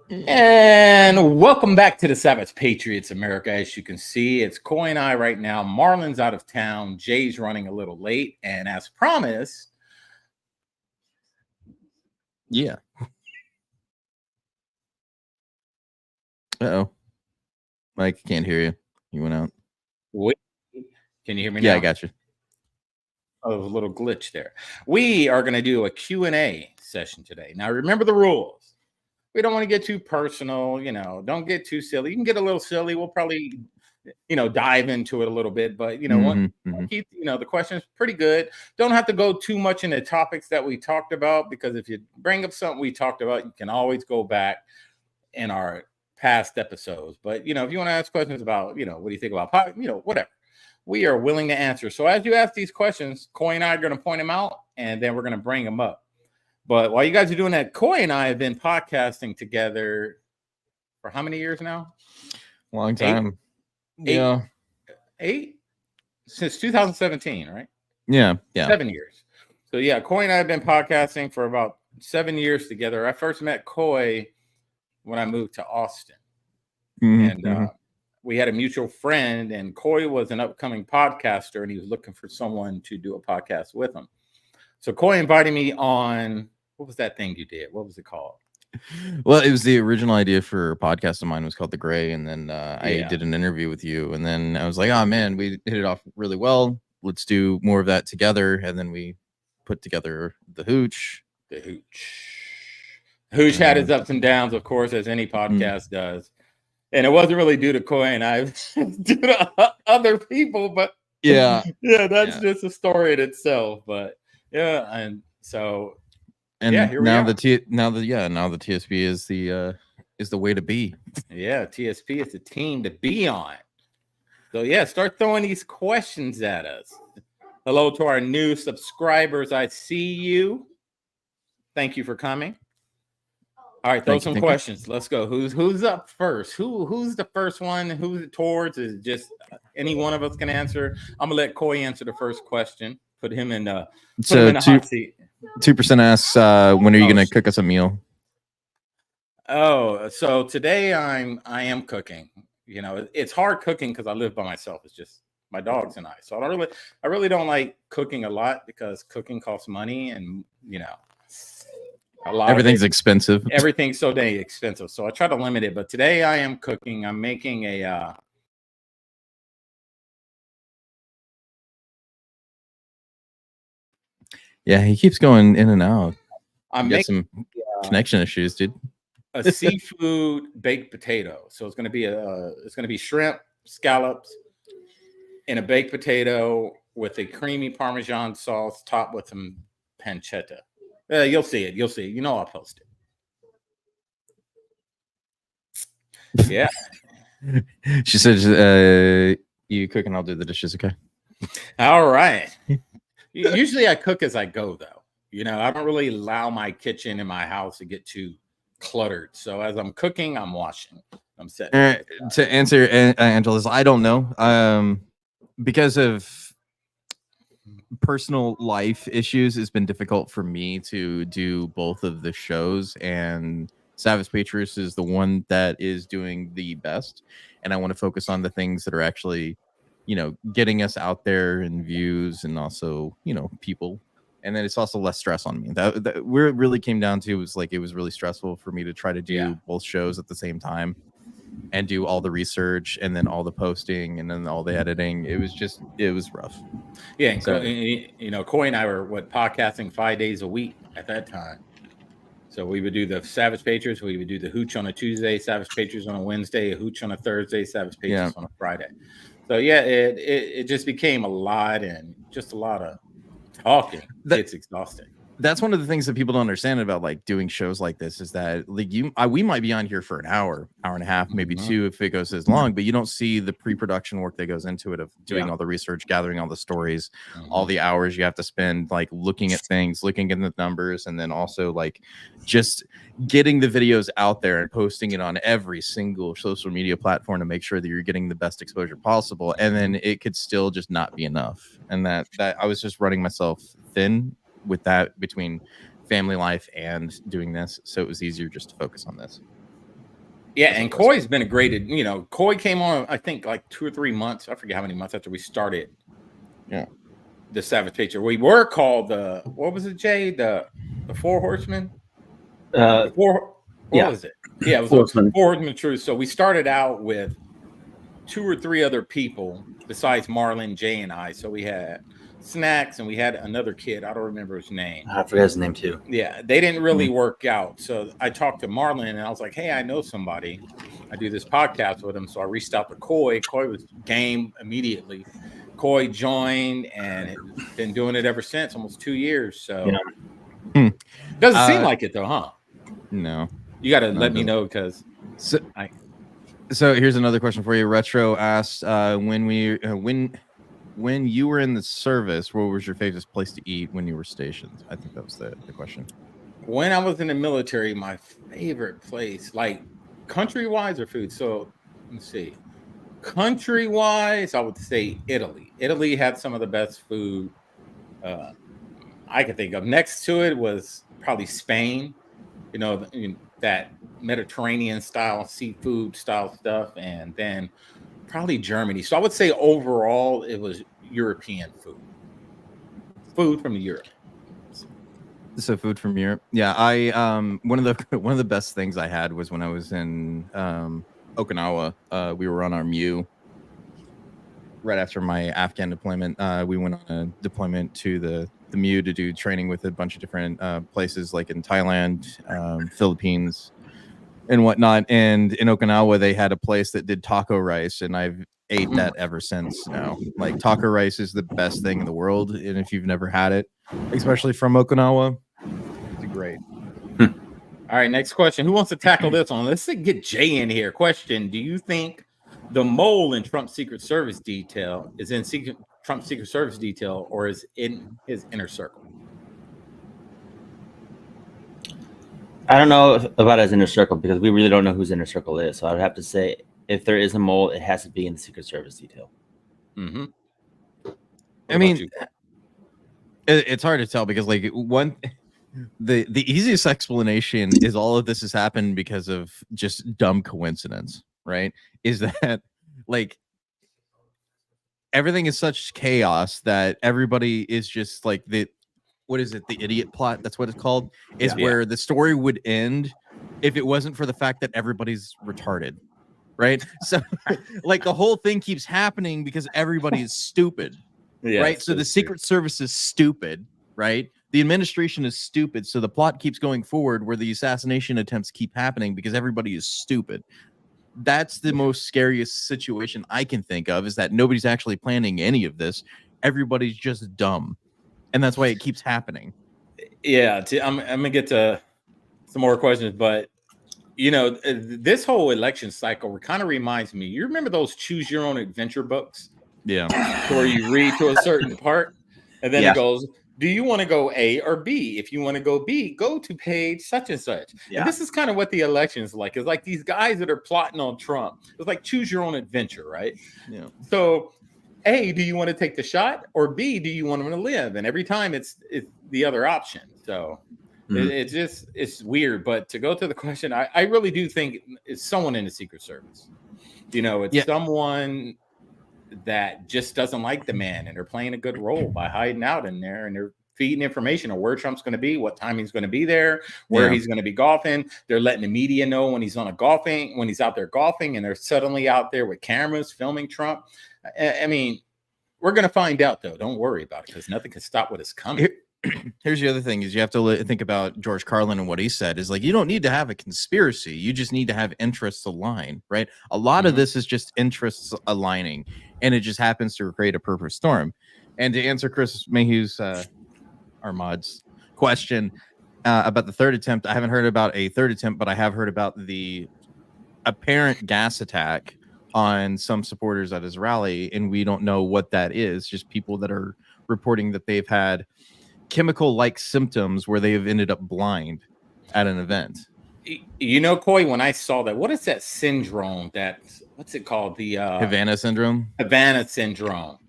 And welcome back to the Savage Patriots, America. As you can see, it's Coy and I right now. Marlon's out of town. Jay's running a little late. And as promised, yeah. Uh-oh. Mike, can't hear you. You went out. wait, can you hear me now? Yeah, I got you. Oh, a little glitch there. We are going to do a Q&A session today. Now, remember the rules. We don't want to get too personal, don't get too silly. You can get a little silly. We'll probably, dive into it a little bit, but, keep, the questions pretty good. Don't have to go too much into topics that we talked about, because if you bring up something we talked about, you can always go back in our past episodes. But, if you want to ask questions about, what do you think about, whatever, we are willing to answer. So as you ask these questions, Coy and I are going to point them out, and then we're going to bring them up. But while you guys are doing that, Coy and I have been podcasting together for how many years now? Long time. Eight? Since 2017, right? Yeah. 7 years. So yeah, Coy and I have been podcasting for about 7 years together. I first met Coy when I moved to Austin. And we had a mutual friend, and Coy was an upcoming podcaster, and he was looking for someone to do a podcast with him. So Coy invited me on, what was that thing you did? What was it called? Well, it was the original idea for a podcast of mine. It was called The Gray. And then I did an interview with you. And then I was like, oh, man, we hit it off really well. Let's do more of that together. And then we put together The Hooch. Hooch had its ups and downs, of course, as any podcast does. And it wasn't really due to Coy and I, due to other people. But that's just a story in itself. But yeah, and so here now we are. now the TSP is the way to be. Yeah, TSP is the team to be on. So yeah, start throwing these questions at us. Hello to our new subscribers. I see you. Thank you for coming. All right, throw some questions. Let's go. Who's up first? Who's the first one? Who's it towards? Is it just any one of us can answer? I'm gonna let Coy answer the first question. Put him in the hot seat. 2% asks, when are you gonna cook us a meal? Oh, so today I am cooking. It's hard cooking because I live by myself. It's just my dogs and I. So I really don't like cooking a lot, because cooking costs money, and everything's expensive. Everything's so dang expensive. So I try to limit it. But today I am cooking. I'm making a yeah, he keeps going in and out. I'm making some connection issues, dude. A seafood baked potato. So it's gonna be shrimp, scallops, and a baked potato with a creamy Parmesan sauce topped with some pancetta. You'll see it. I'll post it. Yeah. She said, you cook and I'll do the dishes, okay? All right. Usually I cook as I go, though. I don't really allow my kitchen in my house to get too cluttered. So as I'm cooking, I'm washing. I'm setting. To answer Angela's, I don't know. Because of personal life issues, it's been difficult for me to do both of the shows, and Savage Patriots is the one that is doing the best, and I want to focus on the things that are actually getting us out there and views, and also people, and then it's also less stress on me. That where it really came down to was it was really stressful for me to try to do both shows at the same time and do all the research and then all the posting and then all the editing. It was rough. Yeah. So, Coy and I were podcasting 5 days a week at that time. So we would do the Savage Patriots. We would do the Hooch on a Tuesday, Savage Patriots on a Wednesday, a Hooch on a Thursday, Savage Patriots on a Friday. So yeah, it just became a lot, and just a lot of talking. It's exhausting. That's one of the things that people don't understand about doing shows like this, is that we might be on here for an hour and a half, maybe two if it goes as long, but you don't see the pre-production work that goes into it, of doing all the research, gathering all the stories, all the hours you have to spend looking at things, looking at the numbers, and then also just getting the videos out there and posting it on every single social media platform to make sure that you're getting the best exposure possible. And then it could still just not be enough, and that I was just running myself thin with that, between family life and doing this, so it was easier just to focus on this. Yeah, and Coy's been a great, Coy came on, I think, like 2 or 3 months. I forget how many months after we started. Yeah. The Savage Patriots. We were called what was it, Jay? The Four Horsemen? What was it? Yeah, it was Four Horsemen Truth. So we started out with 2 or 3 other people besides Marlon, Jay, and I. So we had Snacks and we had another kid. I don't remember his name. I forget his name too. Yeah, they didn't really work out. So I talked to Marlon and I was like, hey, I know somebody. I do this podcast with him. So I reached out to Coy. Coy was game immediately. Coy joined and has been doing it ever since, almost 2 years. So doesn't seem like it though, huh? No. You got to let me know because So here's another question for you. Retro asked, when you were in the service, what was your favorite place to eat when you were stationed? I think that was the question. When I was in the military, my favorite place, like country-wise or food. So let's see. Country-wise, I would say Italy. Italy had some of the best food I could think of. Next to it was probably Spain. That Mediterranean style seafood style stuff, and then probably Germany. So I would say overall it was European food from Europe. So food from Europe. Yeah, I one of the best things I had was when I was in Okinawa. We were on our MEU right after my Afghan deployment. We went on a deployment to the MEU to do training with a bunch of different places, like in Thailand, Philippines, and whatnot. And in Okinawa, they had a place that did taco rice, and I've ate that ever since. Now, like, taco rice is the best thing in the world, and if you've never had it, especially from Okinawa, it's great. All right, next question. Who wants to tackle this one? Let's get Jay in here. Question: do you think the mole in Trump's Secret Service detail is in Trump's Secret Service detail, or is in his inner circle? I don't know about his inner circle because we really don't know whose inner circle is. So I would have to say, if there is a mole, it has to be in the Secret Service detail. Mm-hmm. I mean, it's hard to tell because, like, the easiest explanation is all of this has happened because of just dumb coincidence, right? Is that, like, everything is such chaos that everybody is just like what is it? The idiot plot. That's what it's called. Is where the story would end if it wasn't for the fact that everybody's retarded, right? So, like, the whole thing keeps happening because everybody is stupid, right? So the Secret Service is stupid, right? The administration is stupid. So the plot keeps going forward where the assassination attempts keep happening because everybody is stupid. That's the most scariest situation I can think of, is that nobody's actually planning any of this. Everybody's just dumb. And that's why it keeps happening. Yeah, I'm gonna get to some more questions, but this whole election cycle kind of reminds me. You remember those choose your own adventure books? Yeah, where you read to a certain part, and then it goes, do you want to go A or B? If you want to go B, go to page such and such. Yeah. And this is kind of what the election is like. It's like these guys that are plotting on Trump. It's like choose your own adventure, right? Yeah. So, A, do you want to take the shot? Or B, do you want him to live? And every time it's the other option. So it's weird. But to go to the question, I really do think it's someone in the Secret Service. It's someone that just doesn't like the man, and they're playing a good role by hiding out in there, and they're feeding information on where Trump's going to be, what time he's going to be there, where he's going to be golfing. They're letting the media know when he's out there golfing, and they're suddenly out there with cameras filming Trump. I mean, we're going to find out, though. Don't worry about it, because nothing can stop what is coming. Here's the other thing: is you have to think about George Carlin and what he said. Is like, you don't need to have a conspiracy; you just need to have interests align, right? A lot of this is just interests aligning, and it just happens to create a perfect storm. And to answer Chris Mayhew's Armad's question about the third attempt, I haven't heard about a third attempt, but I have heard about the apparent gas attack on some supporters at his rally, and we don't know what that is. Just people that are reporting that they've had chemical-like symptoms where they have ended up blind at an event. Coy, when I saw that, what is that syndrome? What's it called? The Havana syndrome. Havana syndrome.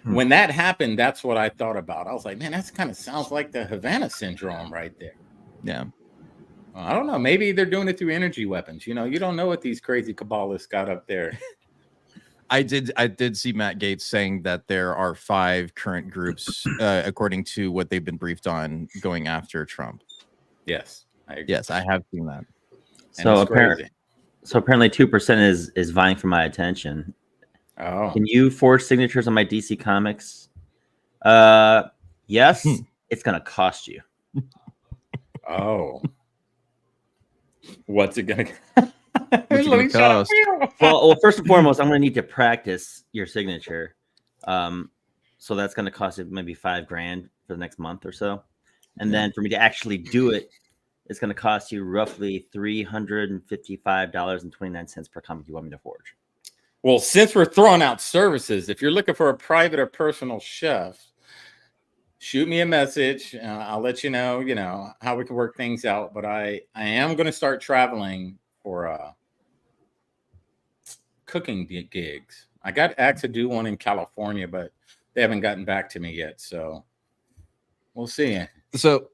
When that happened, that's what I thought about. I was like, man, that kind of sounds like the Havana syndrome right there. Yeah. I don't know. Maybe they're doing it through energy weapons. You know, you don't know what these crazy Kabbalists got up there. I did see Matt Gaetz saying that there are 5 current groups, according to what they've been briefed on, going after Trump. Yes, I agree. Yes, I have seen that. So apparently 2% is vying for my attention. Oh, Can you forge signatures on my DC Comics? Yes. It's gonna cost you. oh. What's it gonna? What's it gonna cost? Well, first and foremost, I'm gonna need to practice your signature. So that's gonna cost you maybe $5,000 for the next month or so, and then for me to actually do it, it's gonna cost you roughly $355.29 per comic you want me to forge. Well, since we're throwing out services, if you're looking for a private or personal chef, shoot me a message. I'll let you know how we can work things out. But I am going to start traveling for cooking gigs. I got asked to do one in California, but they haven't gotten back to me yet. So we'll see. So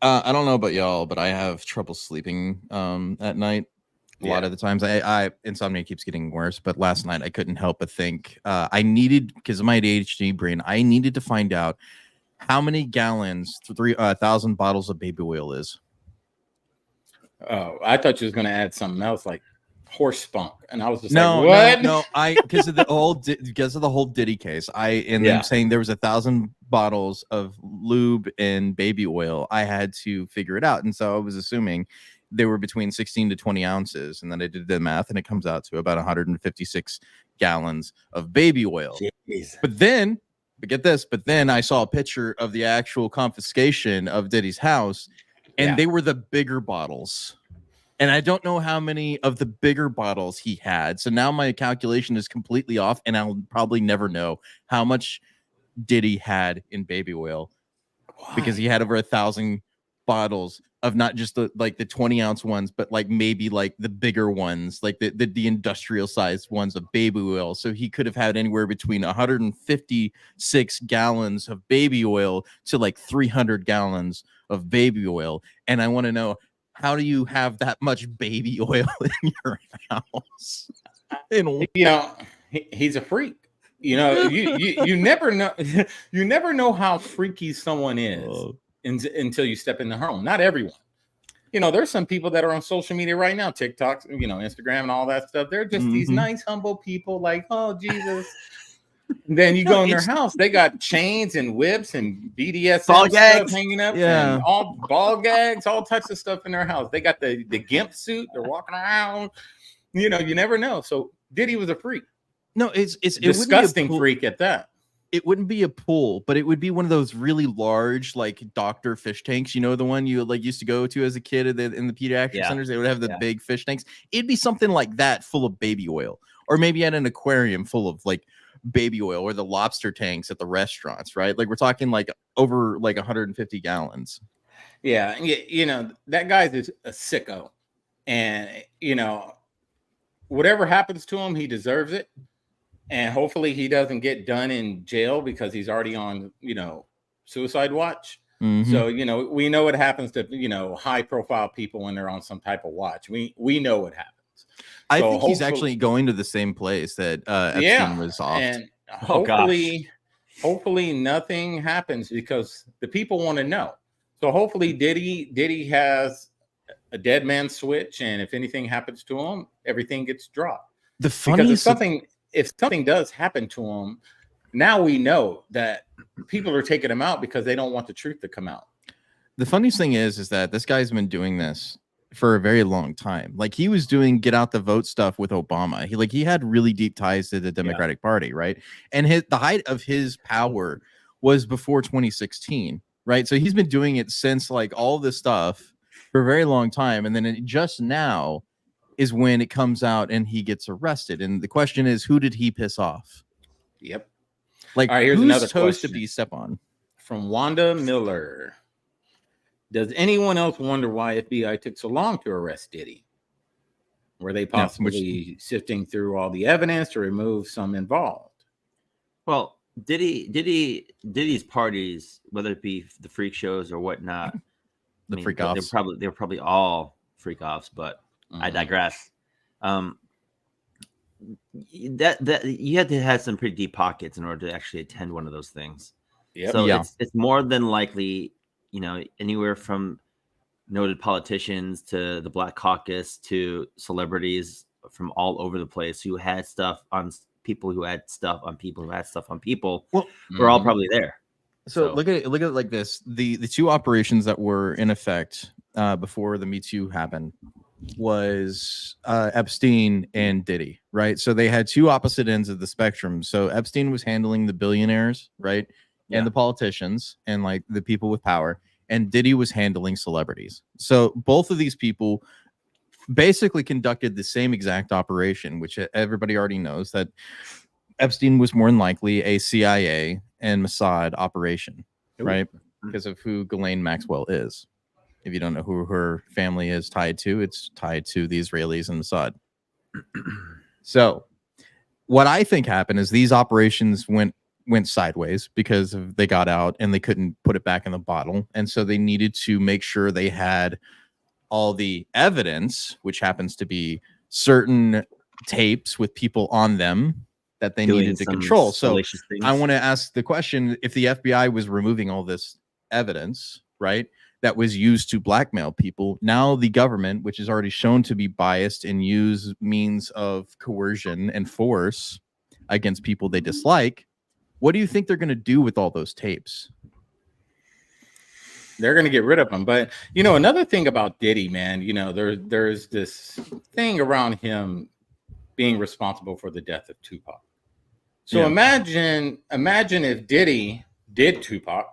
I don't know about y'all, but I have trouble sleeping at night. A lot of the times I insomnia keeps getting worse, but last night I couldn't help but think I needed, because of my ADHD brain, I needed to find out how many gallons 3,000 bottles of baby oil is. Oh, I thought you was going to add something else like horse spunk, and I was just no, like, what? No, because of the whole Diddy case, them saying there was 1,000 bottles of lube and baby oil, I had to figure it out, and so I was assuming they were between 16 to 20 ounces, and then I did the math, and it comes out to about 156 gallons of baby oil. Jeez. But then I saw a picture of the actual confiscation of Diddy's house, and they were the bigger bottles. And I don't know how many of the bigger bottles he had. So now my calculation is completely off, and I'll probably never know how much Diddy had in baby oil. Why? Because he had over 1,000 bottles of not just the 20-ounce ones, but like maybe like the bigger ones, like the industrial sized ones of baby oil. So he could have had anywhere between 156 gallons of baby oil to like 300 gallons of baby oil. And I want to know, how do you have that much baby oil in your house? He's a freak. You never know. You never know how freaky someone is until you step in the home. Not everyone. There's some people that are on social media right now, TikTok, Instagram and all that stuff. They're just these nice, humble people like, oh, Jesus. Then you go in their house, they got chains and whips and BDSM ball stuff gags hanging up, and all ball gags, all types of stuff in their house. They got the gimp suit. They're walking around. You never know. So Diddy was a freak. No, it's disgusting freak at that. It wouldn't be a pool, but it would be one of those really large, like Dr. fish tanks. You know, the one you used to go to as a kid in the pediatric centers. They would have the big fish tanks. It'd be something like that, full of baby oil, or maybe at an aquarium full of like baby oil, or the lobster tanks at the restaurants, right? Like we're talking like over like 150 gallons. Yeah, that guy's a sicko, and whatever happens to him, he deserves it. And hopefully he doesn't get done in jail because he's already on, suicide watch. Mm-hmm. So, we know what happens to, high profile people when they're on some type of watch. We know what happens. I think he's actually going to the same place that Epstein was off. And hopefully nothing happens, because the people want to know. So hopefully Diddy has a dead man switch, and if anything happens to him, everything gets dropped. The funniest if something does happen to him, now we know that people are taking him out because they don't want the truth to come out. The funniest thing is that this guy's been doing this for a very long time. Like he was doing get out the vote stuff with Obama. He had really deep ties to the Democratic Party, right? And the height of his power was before 2016, right? So he's been doing it since like all this stuff for a very long time. And then just now is when it comes out and he gets arrested. And the question is, who did he piss off? Yep. Like, all right, here's who's another toast question to be step on? From Wanda Miller. Does anyone else wonder why FBI took so long to arrest Diddy? Were they possibly sifting through all the evidence to remove some involved? Well, Diddy's parties, whether it be the freak shows or whatnot, freak offs, they're probably all freak offs, but I Mm-hmm. digress. That you had to have some pretty deep pockets in order to actually attend one of those things. Yep. So Yeah. it's more than likely, anywhere from noted politicians to the Black Caucus to celebrities from all over the place who had stuff on people who had stuff on people who had stuff on people. Well, we're all Mhm. probably there. So look at it like this. The two operations that were in effect before the Me Too happened was Epstein and Diddy, right? So they had two opposite ends of the spectrum. So Epstein was handling the billionaires, right? Yeah. And the politicians and like the people with power, and Diddy was handling celebrities. So both of these people basically conducted the same exact operation, which everybody already knows that Epstein was more than likely a CIA and Mossad operation, right? Because of who Ghislaine Maxwell is. If you don't know who her family is tied to, it's tied to the Israelis and Mossad. So what I think happened is these operations went sideways because they got out and they couldn't put it back in the bottle. And so they needed to make sure they had all the evidence, which happens to be certain tapes with people on them that they needed to control. So I want to ask the question, if the FBI was removing all this evidence, right, that was used to blackmail people, now the government, which is already shown to be biased and use means of coercion and force against people they dislike, what do you think they're going to do with all those tapes? They're going to get rid of them. But, another thing about Diddy, man, there's this thing around him being responsible for the death of Tupac. So imagine if Diddy did Tupac,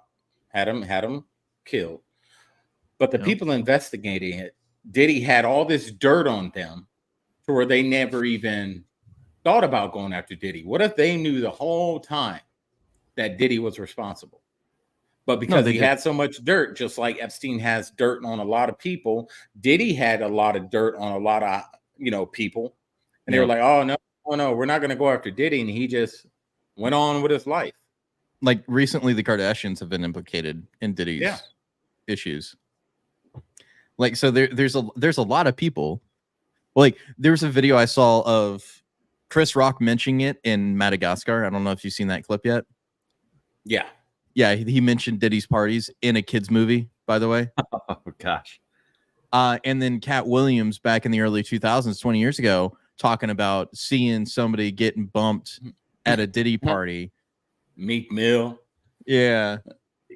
had him killed, but the people investigating it, Diddy had all this dirt on them to where they never even thought about going after Diddy. What if they knew the whole time that Diddy was responsible? But because he had so much dirt, just like Epstein has dirt on a lot of people, Diddy had a lot of dirt on a lot of, people. And they were like, oh, no, we're not going to go after Diddy. And he just went on with his life. Like recently, the Kardashians have been implicated in Diddy's issues. Like, so there's a lot of people. Like, there's a video I saw of Chris Rock mentioning it in Madagascar. I don't know if you've seen that clip yet. Yeah. Yeah, he mentioned Diddy's parties in a kid's movie, by the way. Oh, gosh. And then Cat Williams back in the early 2000s, 20 years ago, talking about seeing somebody getting bumped at a Diddy party. Meek Mill. Yeah.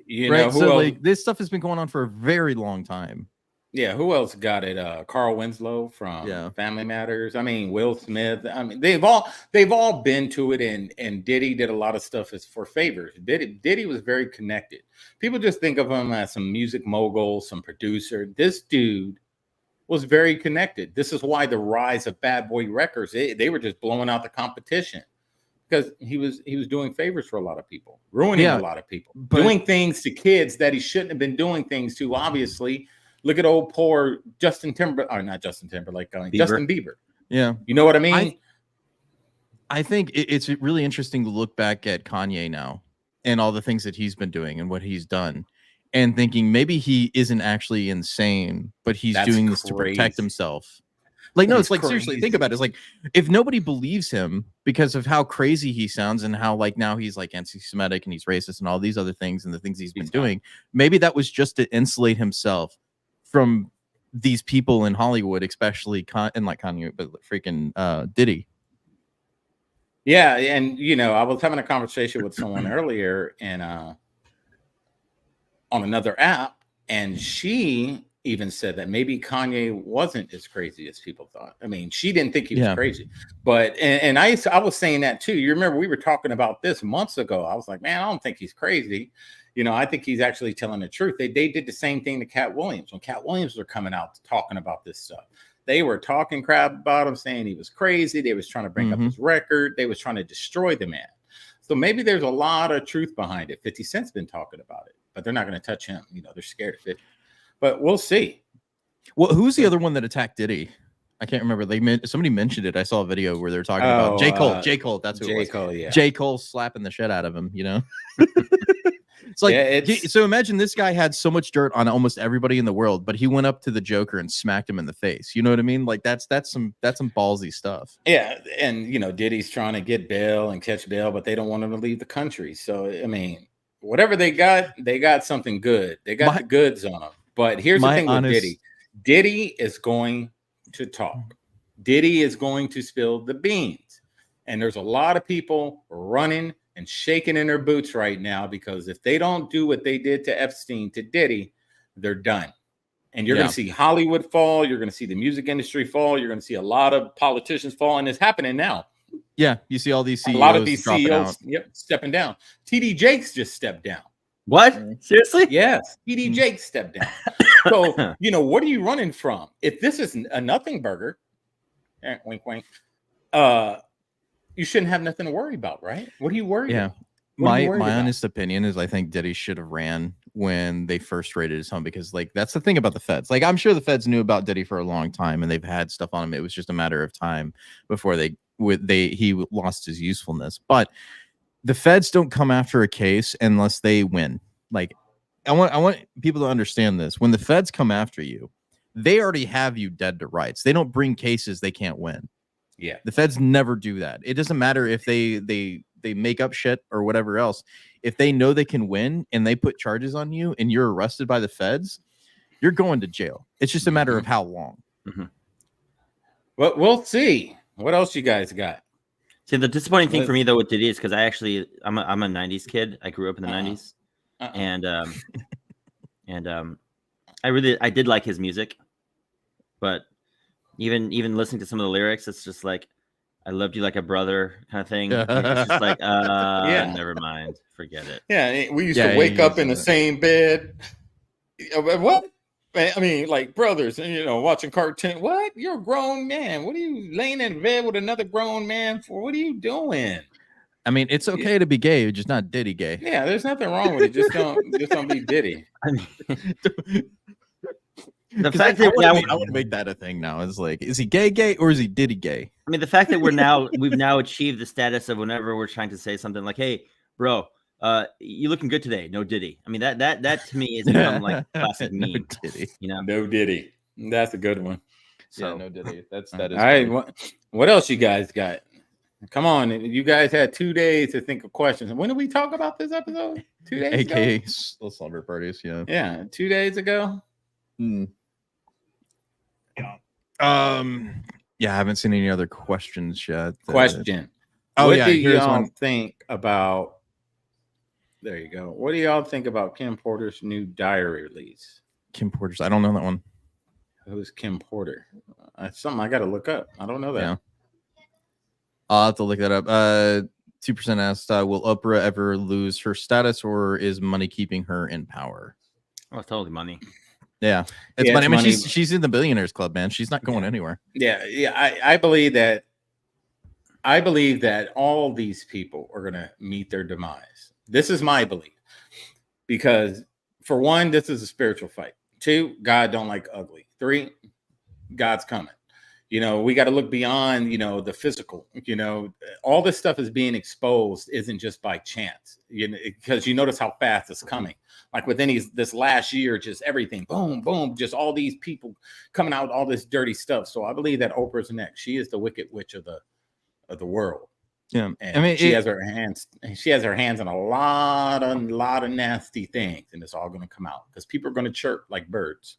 Right. So like this stuff has been going on for a very long time. Yeah, who else got it? Carl Winslow from Family Matters. I mean, Will Smith. I mean, they've all been to it, and Diddy did a lot of stuff as for favors. Diddy was very connected. People just think of him as some music mogul, some producer. This dude was very connected. This is why the rise of Bad Boy Records, they were just blowing out the competition because he was doing favors for a lot of people, ruining a lot of people, doing things to kids that he shouldn't have been doing things to, obviously. Look at old poor Justin Timberlake, or not Justin Timberlake, Justin Bieber. Yeah. You know what I mean? I think it's really interesting to look back at Kanye now and all the things that he's been doing and what he's done and thinking maybe he isn't actually insane, but he's doing this to protect himself. Like, no, it's like, seriously, think about it. It's like, if nobody believes him because of how crazy he sounds and how like now he's like anti-Semitic and he's racist and all these other things and the things he's been doing, maybe that was just to insulate himself from these people in Hollywood, especially and like Kanye, but freaking Diddy. Yeah, and I was having a conversation with someone earlier and on another app, and she even said that maybe Kanye wasn't as crazy as people thought. I mean, she didn't think he was crazy, but and I was saying that too. You remember we were talking about this months ago. I was like, man, I don't think he's crazy. I think he's actually telling the truth. They did the same thing to Cat Williams. When Cat Williams were coming out talking about this stuff, they were talking crap about him, saying he was crazy. They was trying to bring up his record. They was trying to destroy the man. So maybe there's a lot of truth behind it. 50 Cent's been talking about it, but they're not going to touch him. They're scared of 50. But we'll see. Well, who's the other one that attacked Diddy? I can't remember. Somebody mentioned it. I saw a video where they're talking about J. Cole. J. Cole. That's who it was. J. Cole, yeah. J. Cole slapping the shit out of him, It's like, Yeah, so imagine this guy had so much dirt on almost everybody in the world, but he went up to the Joker and smacked him in the face. You know what I mean? Like that's some ballsy stuff. yeah, and Diddy's trying to get bail and catch bail, but they don't want him to leave the country. So I mean, whatever they got something good. They got the goods on them. But here's the thing with Diddy. Diddy is going to talk. Diddy is going to spill the beans. And there's a lot of people running and shaking in their boots right now because if they don't do what they did to Epstein, to Diddy, they're done. And you're going to see Hollywood fall. You're going to see the music industry fall. You're going to see a lot of politicians fall. And it's happening now. Yeah, you see all these CEOs. A lot of these CEOs stepping down. TD Jakes just stepped down. What? Seriously? Yes. TD Jakes stepped down. So, what are you running from? If this is a nothing burger, wink, wink, you shouldn't have nothing to worry about, right? What are you worried about? My honest opinion is I think Diddy should have ran when they first raided his home because like that's the thing about the feds. Like I'm sure the feds knew about Diddy for a long time and they've had stuff on him. It was just a matter of time before he lost his usefulness. But the feds don't come after a case unless they win. Like I want people to understand this. When the feds come after you, they already have you dead to rights. They don't bring cases they can't win. Yeah. The feds never do that. It doesn't matter if they make up shit or whatever else. If they know they can win and they put charges on you and you're arrested by the feds, you're going to jail. It's just a matter of how long. Mm-hmm. Well, we'll see. What else you guys got? See, the disappointing thing for me though with Diddy is because I'm a '90s kid. I grew up in the '90s, and I did like his music, but even listening to some of the lyrics, it's just like I loved you like a brother kind of thing. It's just like never mind, forget it. Yeah, we used to wake up in the same bed. What? I mean, like brothers, watching cartoon. What? You're a grown man. What are you laying in bed with another grown man for? What are you doing? I mean, it's okay to be gay, just not Diddy gay. Yeah, there's nothing wrong with it. Just don't be Diddy. I mean, the fact that I want to make that a thing now. Is like, is he gay or is he Diddy gay? I mean, the fact that we've now achieved the status of whenever we're trying to say something like, "Hey, bro, you looking good today?" No Diddy. I mean, that to me is become like classic meme. No Diddy. No Diddy. That's a good one. So yeah, no Diddy. That is. All right. What else you guys got? Come on, you guys had 2 days to think of questions. When did we talk about this episode? 2 days ago? AKA slumber parties, yeah. Yeah, 2 days ago. Yeah, I haven't seen any other questions yet. Question. What do y'all think about? There you go. What do y'all think about Kim Porter's new diary release? Kim Porter's. I don't know that one. Who's Kim Porter? Something I got to look up. I don't know that. Yeah. I'll have to look that up. 2% asked, will Oprah ever lose her status or is money keeping her in power? Oh, it's totally money. Yeah. It's money. I mean, she's in the billionaires club, man. She's not going anywhere. Yeah. I believe that all these people are going to meet their demise. This is my belief. Because for one, this is a spiritual fight. 2, God don't like ugly. 3, God's coming. We got to look beyond, the physical, all this stuff is being exposed isn't just by chance, because you notice how fast it's coming. Like within this last year, just everything, boom, boom, just all these people coming out, all this dirty stuff. So I believe that Oprah's next. She is the wicked witch of the world. Yeah. And I mean, she has her hands in a lot of nasty things, and it's all going to come out because people are going to chirp like birds.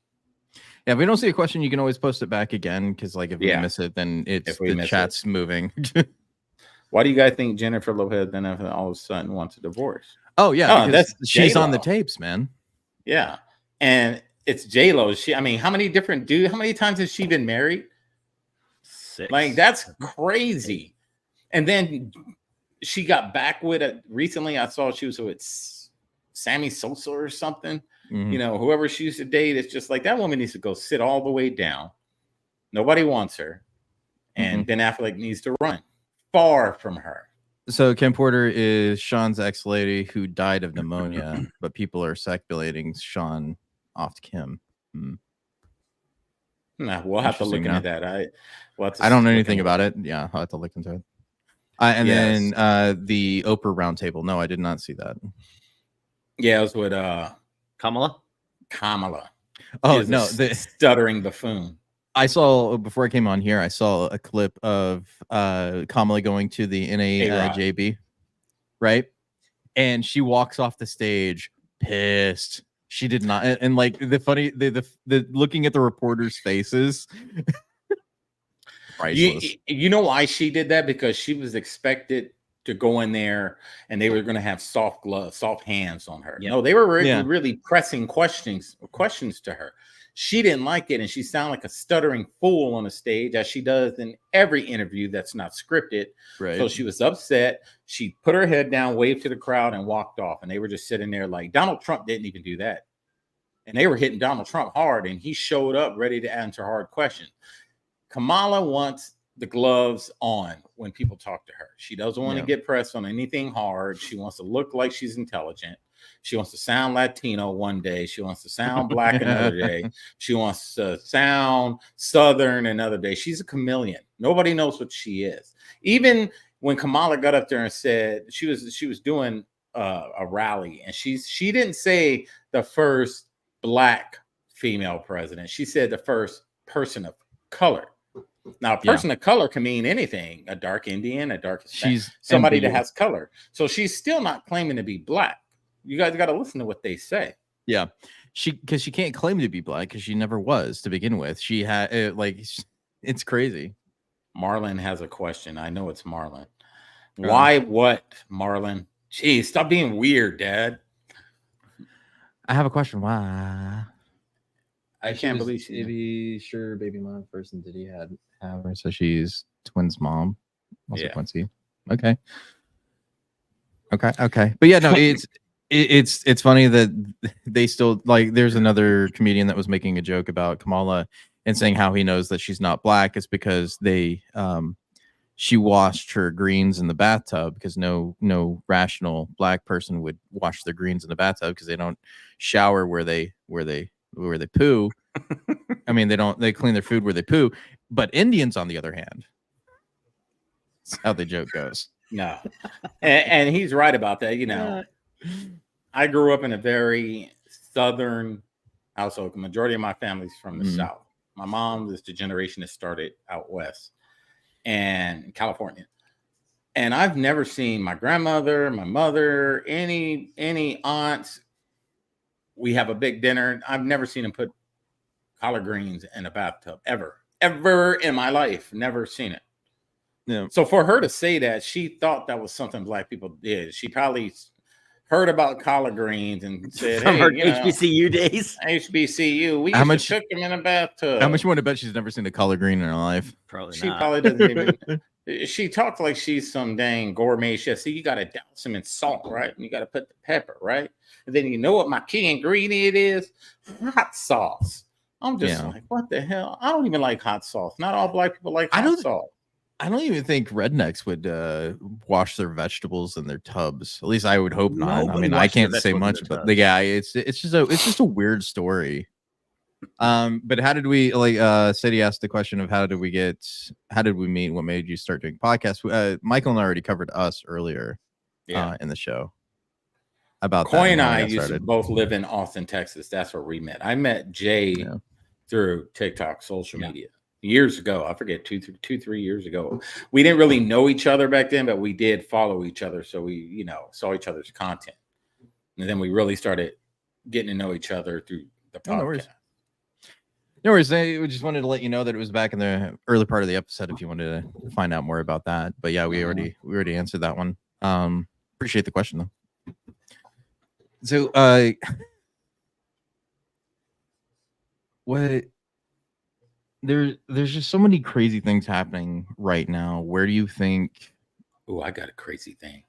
Yeah, if we don't see a question, you can always post it back again because, like, if we miss it, then the chat's moving. Why do you guys think Jennifer Lopez then all of a sudden wants a divorce? Oh yeah, she's J-Lo. on the tapes, man. Yeah, and it's J-Lo. How many times has she been married? 6. Like that's crazy. And then she got back with it recently. I saw she was with Sammy Sosa or something. Mm-hmm. Whoever she used to date, it's just like that woman needs to go sit all the way down. Nobody wants her. And Ben Affleck needs to run far from her. So Kim Porter is Sean's ex-lady who died of pneumonia, but people are speculating Sean offed Kim. Nah, we'll have to look into that. I don't know anything about it. Yeah, I'll have to look into it. Then the Oprah roundtable. No, I did not see that. Yeah, it was with Kamala. Kamala. Oh She's a no, stuttering buffoon. I saw before I came on here. I saw a clip of Kamala going to the NAJB, right? And she walks off the stage pissed. She did not, and like the funny, the looking at the reporters' faces. Priceless. You know why she did that? Because she was expected to go in there and they were going to have soft gloves, soft hands on her. Yep. No, they were really pressing questions to her. She didn't like it, and she sounded like a stuttering fool on the stage, as she does in every interview that's not scripted. Right. So she was upset. She put her head down, waved to the crowd, and walked off. And they were just sitting there like, Donald Trump didn't even do that. And they were hitting Donald Trump hard, and he showed up ready to answer hard questions. Kamala wants the gloves on when people talk to her. She doesn't want to get pressed on anything hard. She wants to look like she's intelligent. She wants to sound Latino one day. She wants to sound black another day. She wants to sound Southern another day. She's a chameleon. Nobody knows what she is. Even when Kamala got up there and said she was doing a rally, and she didn't say the first black female president. She said the first person of color. Now, a person of color can mean anything: a dark Indian, a dark Hispanic, somebody that has color. So she's still not claiming to be black. You guys got to listen to what they say. Yeah, because she can't claim to be black because she never was to begin with. She had it's crazy. Marlon has a question. I know it's Marlon. Why? What, Marlon? Jeez, stop being weird, Dad. I have a question. Why? I can't believe she. Baby mom first, and Diddy have her, so she's twins' mom. Also Quincy. Okay. But yeah, no, it's funny that they still like. There's another comedian that was making a joke about Kamala and saying how he knows that she's not black. It's because she washed her greens in the bathtub, because no rational black person would wash their greens in the bathtub because they don't shower where they poo. I mean, they clean their food where they poo. But Indians, on the other hand, that's how the joke goes. No, and he's right about that. You know, I grew up in a very Southern household. The majority of my family's from the South. My mom is the generation that started out west and California. And I've never seen my grandmother, my mother, any aunts. We have a big dinner. I've never seen them put collard greens in a bathtub ever in my life. Never seen it. Yeah. So for her to say that, she thought that was something black people did. She probably heard about collard greens and said, from hey, her HBCU days. HBCU. We used to cook them in a bathtub. How much you want to bet she's never seen a collard green in her life? Probably she not. Probably doesn't even. She talked like she's some dang gourmet chef. See, you got to douse them in salt, right? And you got to put the pepper, right? And then you know what my key ingredient is? Hot sauce. I'm just like, what the hell? I don't even like hot sauce. Not all black people like hot sauce. I don't even think rednecks would wash their vegetables in their tubs. At least I would hope not. I mean, I can't say much, but yeah, it's just a weird story. But how did we Sadie asked the question of how did we meet? What made you start doing podcasts? Michael and I already covered us earlier in the show. About Coy and I used to both live in Austin, Texas. That's where we met. I met Jay through TikTok, social media. Years ago, I forget, 3 years ago. We didn't really know each other back then, but we did follow each other. So we, saw each other's content. And then we really started getting to know each other through the podcast. No worries. We just wanted to let you know that it was back in the early part of the episode if you wanted to find out more about that. But yeah, we already answered that one. Appreciate the question though. So there's just so many crazy things happening right now. Where do you think? Oh, I got a crazy thing.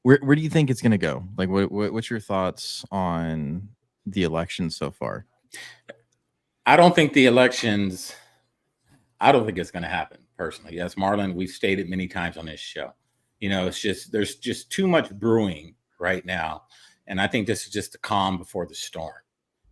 Where do you think it's gonna go? Like, what's your thoughts on the election so far? I don't think it's gonna happen personally. Yes, Marlon, we've stated many times on this show. It's just there's just too much brewing right now, and I think this is just the calm before the storm.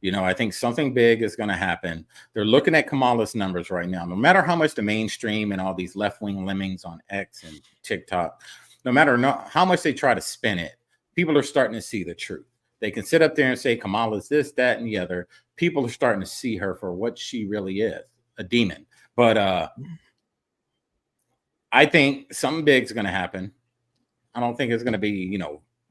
I think something big is going to happen. They're looking at Kamala's numbers right now. No matter how much the mainstream and all these left-wing lemmings on X and TikTok, no matter how much they try to spin it, people are starting to see the truth. They can sit up there and say Kamala's this, that, and the other. People are starting to see her for what she really is, a demon. But I think something big is going to happen. I don't think it's going to be,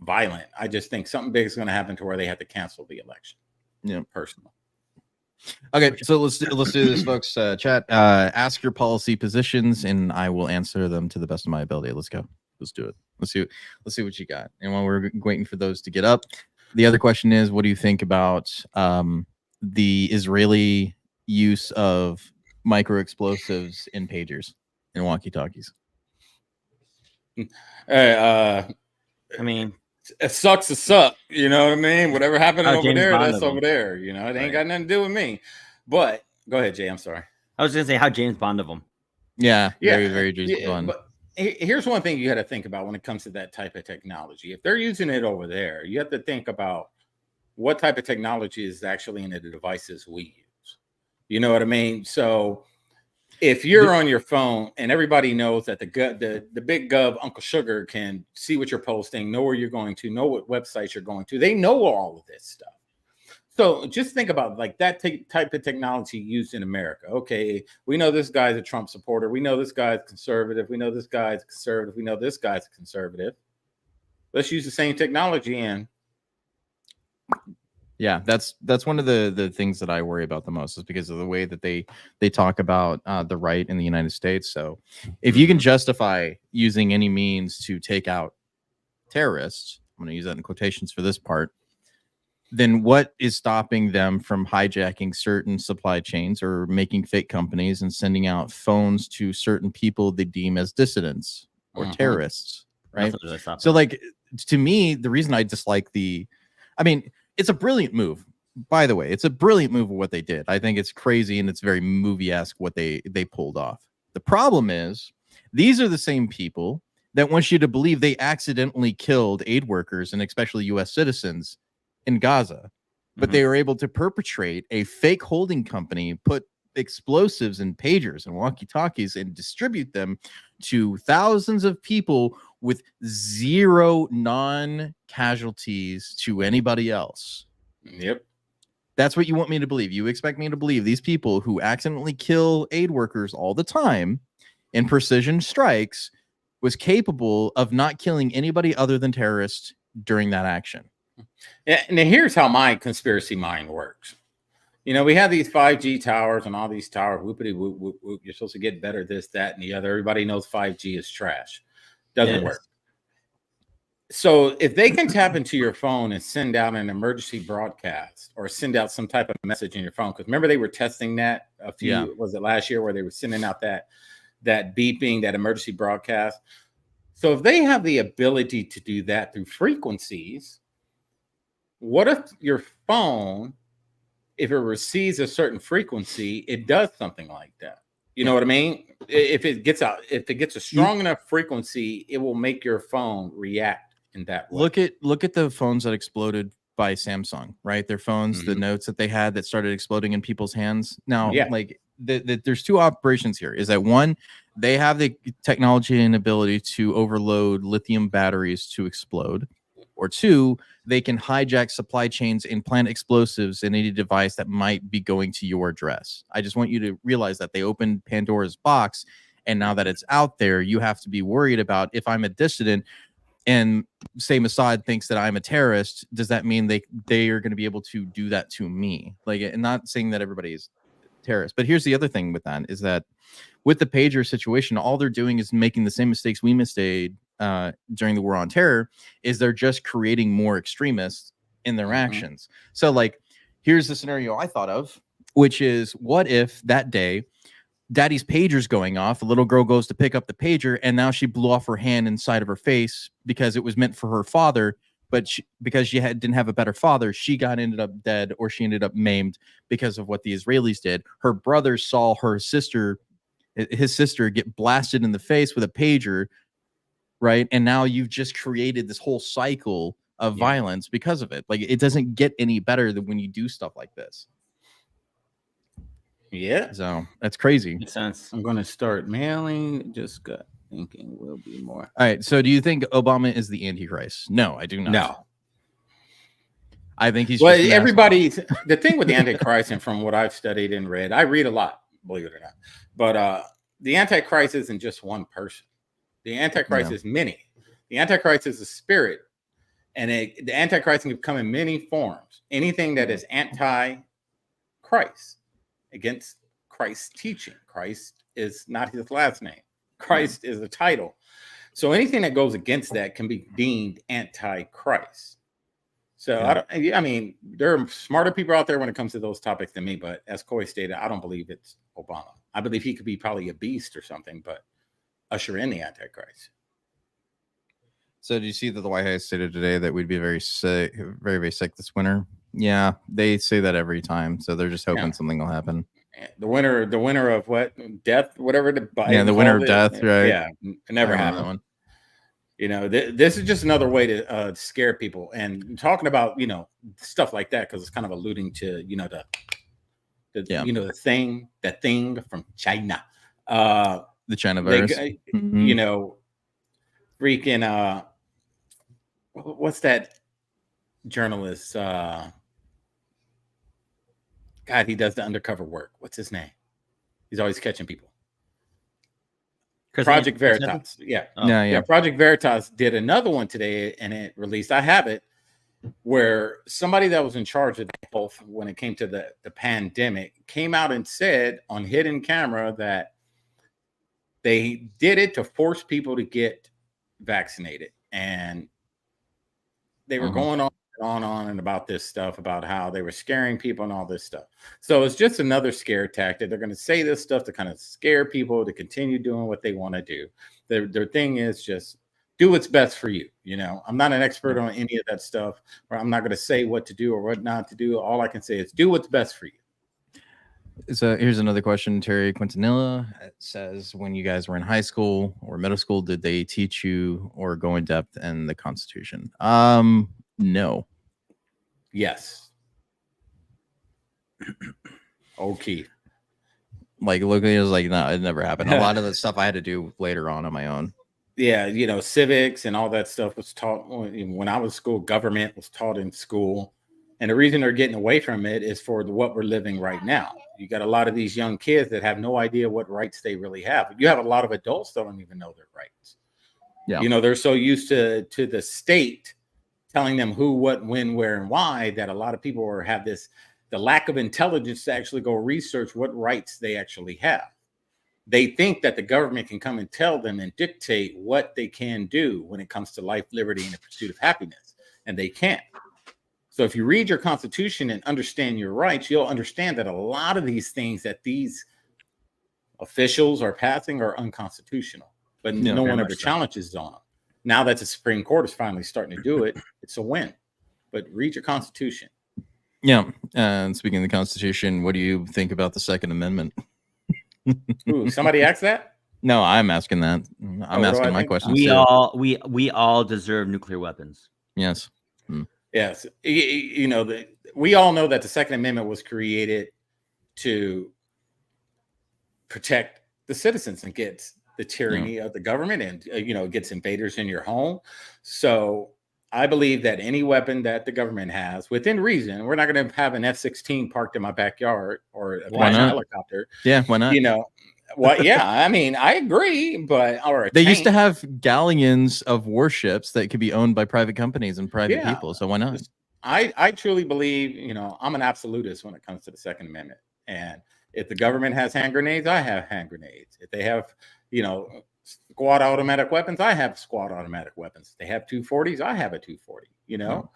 violent. I just think something big is going to happen to where they have to cancel the election. Yeah, personally. Okay, so let's do this, folks. Chat, ask your policy positions, and I will answer them to the best of my ability. Let's go. Let's do it. Let's see what you got. And while we're waiting for those to get up, the other question is, what do you think about the Israeli use of micro explosives in pagers and walkie-talkies? I mean, it sucks to suck. You know what I mean? Whatever happened over James there, Bond that's of 'em. over there. It ain't got nothing to do with me. But go ahead, Jay. I'm sorry. I was gonna say how James Bond of them. Yeah, very James Bond. But here's one thing you got to think about when it comes to that type of technology. If they're using it over there, you have to think about what type of technology is actually in the devices we use. You know what I mean? So if you're on your phone and everybody knows that the big gov Uncle Sugar can see what you're posting, know where you're going to, know what websites you're going to, they know all of this stuff. So just think about like that type of technology used in America. Okay, we know this guy's a Trump supporter. We know this guy's conservative. We know this guy's conservative. We know this guy's conservative. Let's use the same technology and yeah, that's one of the things that I worry about the most, is because of the way that they talk about the right in the United States. So if you can justify using any means to take out terrorists, I'm going to use that in quotations for this part, then what is stopping them from hijacking certain supply chains or making fake companies and sending out phones to certain people they deem as dissidents or terrorists, right? So like, to me, the reason I dislike it's a brilliant move. By the way, it's a brilliant move of what they did. I think it's crazy and it's very movie-esque what they pulled off. The problem is these are the same people that want you to believe they accidentally killed aid workers and especially U.S. citizens in Gaza, but they were able to perpetrate a fake holding company, put explosives in pagers and walkie-talkies and distribute them to thousands of people with zero non-casualties to anybody else. Yep. That's what you want me to believe. You expect me to believe these people who accidentally kill aid workers all the time in precision strikes was capable of not killing anybody other than terrorists during that action. Yeah, and here's how my conspiracy mind works. We have these 5G towers and all these towers. Whoopity whoop, whoop, whoop. You're supposed to get better, this, that, and the other. Everybody knows 5G is trash. Doesn't work. So if they can tap into your phone and send out an emergency broadcast or send out some type of message in your phone, because remember they were testing that was it last year where they were sending out that beeping, that emergency broadcast. So if they have the ability to do that through frequencies, what if your phone, if it receives a certain frequency, it does something like that? You know what I mean? If it gets a strong enough frequency, it will make your phone react in that way. Look at the phones that exploded by Samsung, right? Their phones, the notes that they had that started exploding in people's hands. Now, like there's two operations here. Is that one, they have the technology and ability to overload lithium batteries to explode, or two, they can hijack supply chains and plant explosives in any device that might be going to your address. I just want you to realize that they opened Pandora's box, and now that it's out there, you have to be worried about, if I'm a dissident and say Mossad thinks that I'm a terrorist, does that mean they are going to be able to do that to me? Like, and not saying that everybody is terrorist, but here's the other thing with that, is that with the pager situation, all they're doing is making the same mistakes we made during the war on terror, is they're just creating more extremists in their actions. So like, here's the scenario I thought of, which is, what if that day daddy's pager's going off, a little girl goes to pick up the pager, and now she blew off her hand inside of her face because it was meant for her father, but because she didn't have a better father, she ended up dead, or she ended up maimed because of what the Israelis did. Her brother saw his sister get blasted in the face with a pager, right? And now you've just created this whole cycle of violence because of it. Like, it doesn't get any better than when you do stuff like this. Yeah. So that's crazy. Makes sense. I'm going to start mailing. Just got thinking will be more. All right. So do you think Obama is the Antichrist? No, I do not. No. I think he's Well, just everybody's the thing with the Antichrist, and from what I've studied and read, I read a lot, believe it or not. But the Antichrist isn't just one person. The Antichrist is many. The Antichrist is a spirit, and the Antichrist can come in many forms. Anything that is anti-Christ, against Christ's teaching. Christ is not his last name. Christ is a title. So anything that goes against that can be deemed anti-Christ. So I mean, there are smarter people out there when it comes to those topics than me. But as Coy stated, I don't believe it's Obama. I believe he could be probably a beast or something, but usher in the Antichrist. So, do you see that the White House stated today that we'd be very sick, very, very sick this winter? Yeah, they say that every time. So they're just hoping something will happen. The winner of what? Death, whatever. The winner of death, right? Yeah, it never happened. You know, this is just another way to scare people. And talking about, you know, stuff like that, because it's kind of alluding to, you know, you know, that thing from China. The China virus. You know, freaking what's that journalist? God, he does the undercover work. What's his name? He's always catching people. Project Veritas. Yeah. Project Veritas did another one today, and it released. I have it, where somebody that was in charge of both when it came to the pandemic came out and said on hidden camera that they did it to force people to get vaccinated, and they were going on and about this stuff, about how they were scaring people and all this stuff. So it's just another scare tactic. They're going to say this stuff to kind of scare people to continue doing what they want to do. Their thing is just do what's best for you. You know, I'm not an expert on any of that stuff, or I'm not going to say what to do or what not to do. All I can say is do what's best for you. So here's another question. Terry Quintanilla says, when you guys were in high school or middle school, did they teach you or go in depth in the Constitution? No. Yes. Okay. Like, look, it was like, no, it never happened. A lot of the stuff I had to do later on my own. Yeah, you know, civics and all that stuff was taught when I was in school. Government was taught in school. And the reason they're getting away from it is for what we're living right now. You got a lot of these young kids that have no idea what rights they really have. You have a lot of adults that don't even know their rights. Yeah. You know, they're so used to the state telling them who, what, when, where, and why, that a lot of people have the lack of intelligence to actually go research what rights they actually have. They think that the government can come and tell them and dictate what they can do when it comes to life, liberty, and the pursuit of happiness. And they can't. So if you read your Constitution and understand your rights, you'll understand that a lot of these things that these officials are passing are unconstitutional, but no one ever challenges on them. Now that the Supreme Court is finally starting to do it, it's a win. But read your Constitution. Yeah. And speaking of the Constitution, what do you think about the Second Amendment? Ooh, somebody asked that? No, I'm asking that. I'm asking my question. We all deserve nuclear weapons. Yes. Yes. You know, we all know that the Second Amendment was created to protect the citizens against the tyranny of the government, and you know, gets invaders in your home. So I believe that any weapon that the government has, within reason, we're not going to have an F-16 parked in my backyard or a helicopter. Yeah, why not? You know, what? Yeah, I mean, I agree, but they used to have galleons of warships that could be owned by private companies and private people. So why not? I truly believe, you know, I'm an absolutist when it comes to the Second Amendment. And if the government has hand grenades, I have hand grenades. If they have, you know, squad automatic weapons, I have squad automatic weapons. If they have 240s, I have a 240. You know,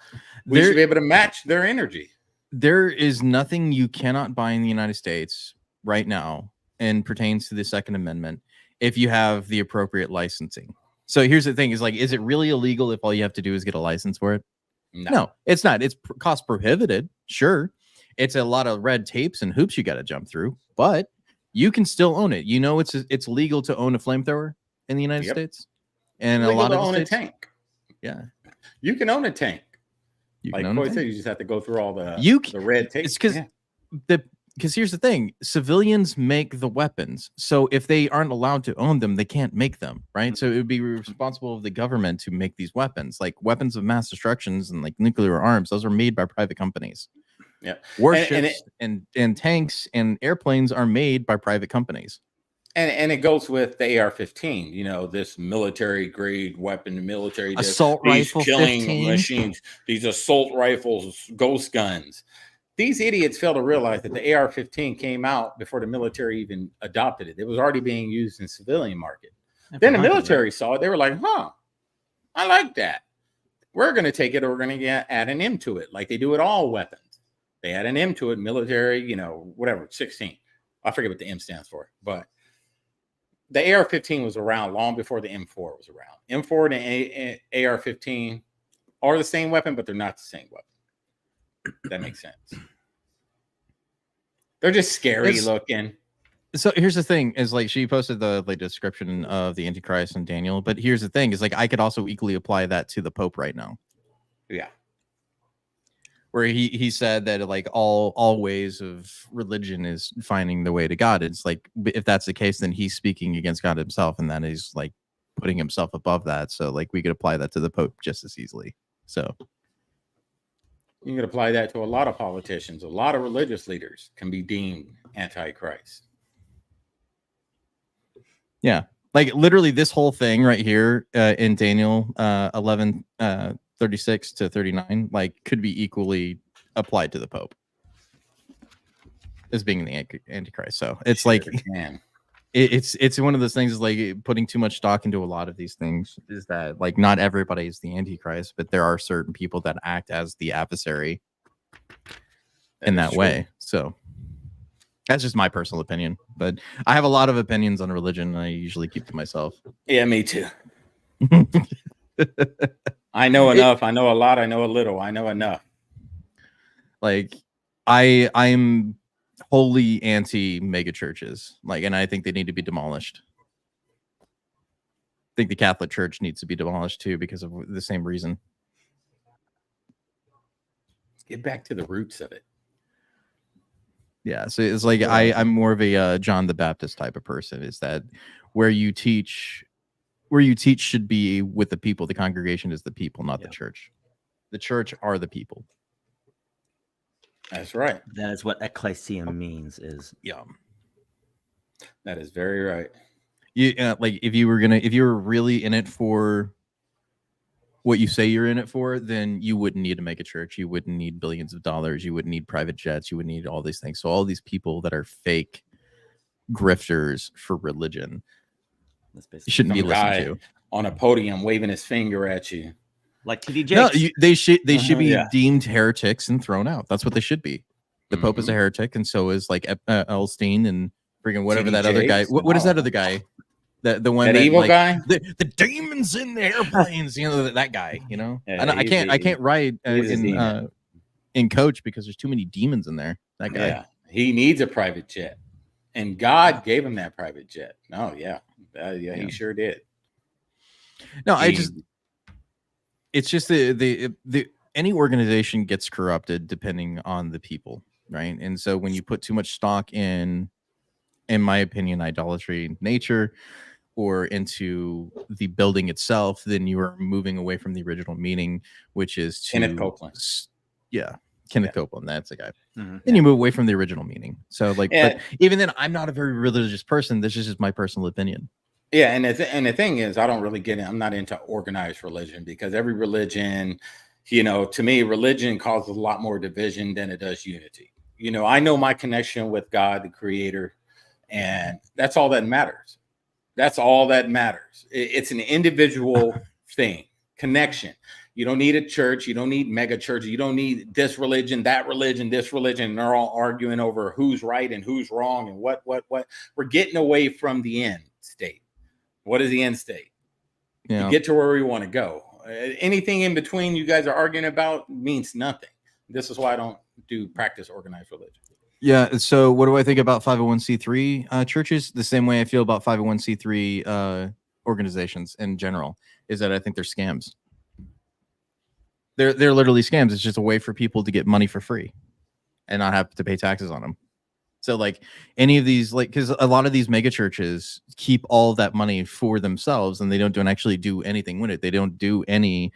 we should be able to match their energy. There is nothing you cannot buy in the United States right now and pertains to the Second Amendment if you have the appropriate licensing. So here's the thing: is like, is it really illegal if all you have to do is get a license for it? No, it's not. It's cost prohibited. Sure. It's a lot of red tapes and hoops you got to jump through, but you can still own it. You know, it's legal to own a flamethrower in the United States, and a lot of own a tank. Yeah, you can own a tank. You like can own a tank. Said, you just have to go through all the red tape. It's because the because here's the thing, civilians make the weapons, so if they aren't allowed to own them, they can't make them, right? So it would be responsible of the government to make these weapons, like weapons of mass destructions and like nuclear arms. Those are made by private companies. Yeah, Warships and tanks and airplanes are made by private companies. And it goes with the AR-15, you know, this military grade weapon, military assault rifle killing 15 machines, these assault rifles, ghost guns. These idiots fail to realize that the AR-15 came out before the military even adopted it. It was already being used in civilian market. Then the military saw it. They were like, huh, I like that. We're going to take it, or we're going to add an M to it, like they do with all weapons. They add an M to it, military, you know, whatever, 16. I forget what the M stands for, but the AR-15 was around long before the M4 was around. M4 and AR-15 are the same weapon, but they're not the same weapon. That makes sense. They're just scary looking. So here's the thing: is like she posted the like description of the Antichrist and Daniel, but here's the thing: is like I could also equally apply that to the Pope right now. Yeah. Where he said that like all ways of religion is finding the way to God. It's like, if that's the case, then he's speaking against God himself, and that is like putting himself above that. So like we could apply that to the Pope just as easily. So you can apply that to a lot of politicians. A lot of religious leaders can be deemed antichrist. Yeah, like literally this whole thing right here in Daniel 11. 36 to 39 like could be equally applied to the Pope as being the Antichrist. So it's like it's one of those things, is like putting too much stock into a lot of these things, is that like not everybody is the Antichrist, but there are certain people that act as the adversary in that way. So that's just my personal opinion, but I have a lot of opinions on religion, and I usually keep to myself. Yeah, me too. I know enough. I know a lot. I know a little. I know enough. Like I'm wholly anti mega churches. Like, and I think they need to be demolished. I think the Catholic Church needs to be demolished too, because of the same reason. Get back to the roots of it. Yeah. So it's like I'm more of a John the Baptist type of person. Is that where you teach should be with the people. The congregation is the people, not the church. The church are the people. That's right. That is what ecclesia means. That is very right. You like if you were really in it for what you say you're in it for, then you wouldn't need to make a church. You wouldn't need billions of dollars. You wouldn't need private jets. You would need all these things. So all these people that are fake grifters for religion, you shouldn't be listened to on a podium waving his finger at you, like TD Jakes. No, they should be deemed heretics and thrown out. That's what they should be. The Pope is a heretic, and so is like Elstein and freaking whatever TD that other guy. What is that other guy? The one that evil like, guy. The demons in the airplanes. You know that guy. You know, I can't write in Coach because there's too many demons in there. That guy. Yeah, he needs a private jet, and God gave him that private jet. Oh yeah. He sure did. No, it's just the any organization gets corrupted depending on the people, right? And so when you put too much stock in my opinion, idolatry nature, or into the building itself, then you are moving away from the original meaning, which is to Kenneth Copeland. Yeah. Kenneth Copeland, that's the guy. Then you move away from the original meaning. So like, but even then, I'm not a very religious person. This is just my personal opinion. Yeah, and the thing is, I don't really get it. I'm not into organized religion, because every religion, you know, to me, religion causes a lot more division than it does unity. You know, I know my connection with God, the Creator, and that's all that matters. That's all that matters. It's an individual thing, connection. You don't need a church. You don't need mega churches. You don't need this religion, that religion, this religion. And they're all arguing over who's right and who's wrong and what. We're getting away from the end state. What is the end state? To get to where we want to go. Anything in between you guys are arguing about means nothing. This is why I don't practice organized religion. Yeah. So what do I think about 501c3 churches? The same way I feel about 501c3 organizations in general, is that I think they're scams. They're literally scams. It's just a way for people to get money for free and not have to pay taxes on them. So like any of these, like, because a lot of these mega churches keep all that money for themselves, and they don't actually do anything with it. They don't do any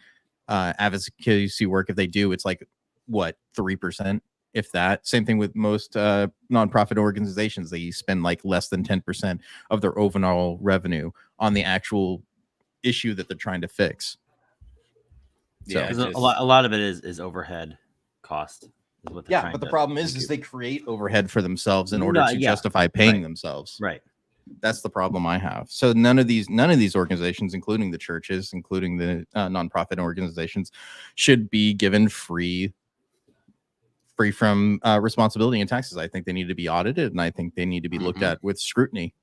advocacy work. If they do, it's like what, 3%, if that. Same thing with most nonprofit organizations. They spend like less than 10% of their overall revenue on the actual issue that they're trying to fix. So, Yeah, 'Cause a lot of it is overhead cost. Is what they're yeah, trying but the to problem make is it. they create overhead for themselves in order No, to yeah, justify paying right. themselves. Right. That's the problem I have. So none of these organizations, including the churches, including the nonprofit organizations, should be given free from responsibility and taxes. I think they need to be audited, and I think they need to be looked at with scrutiny.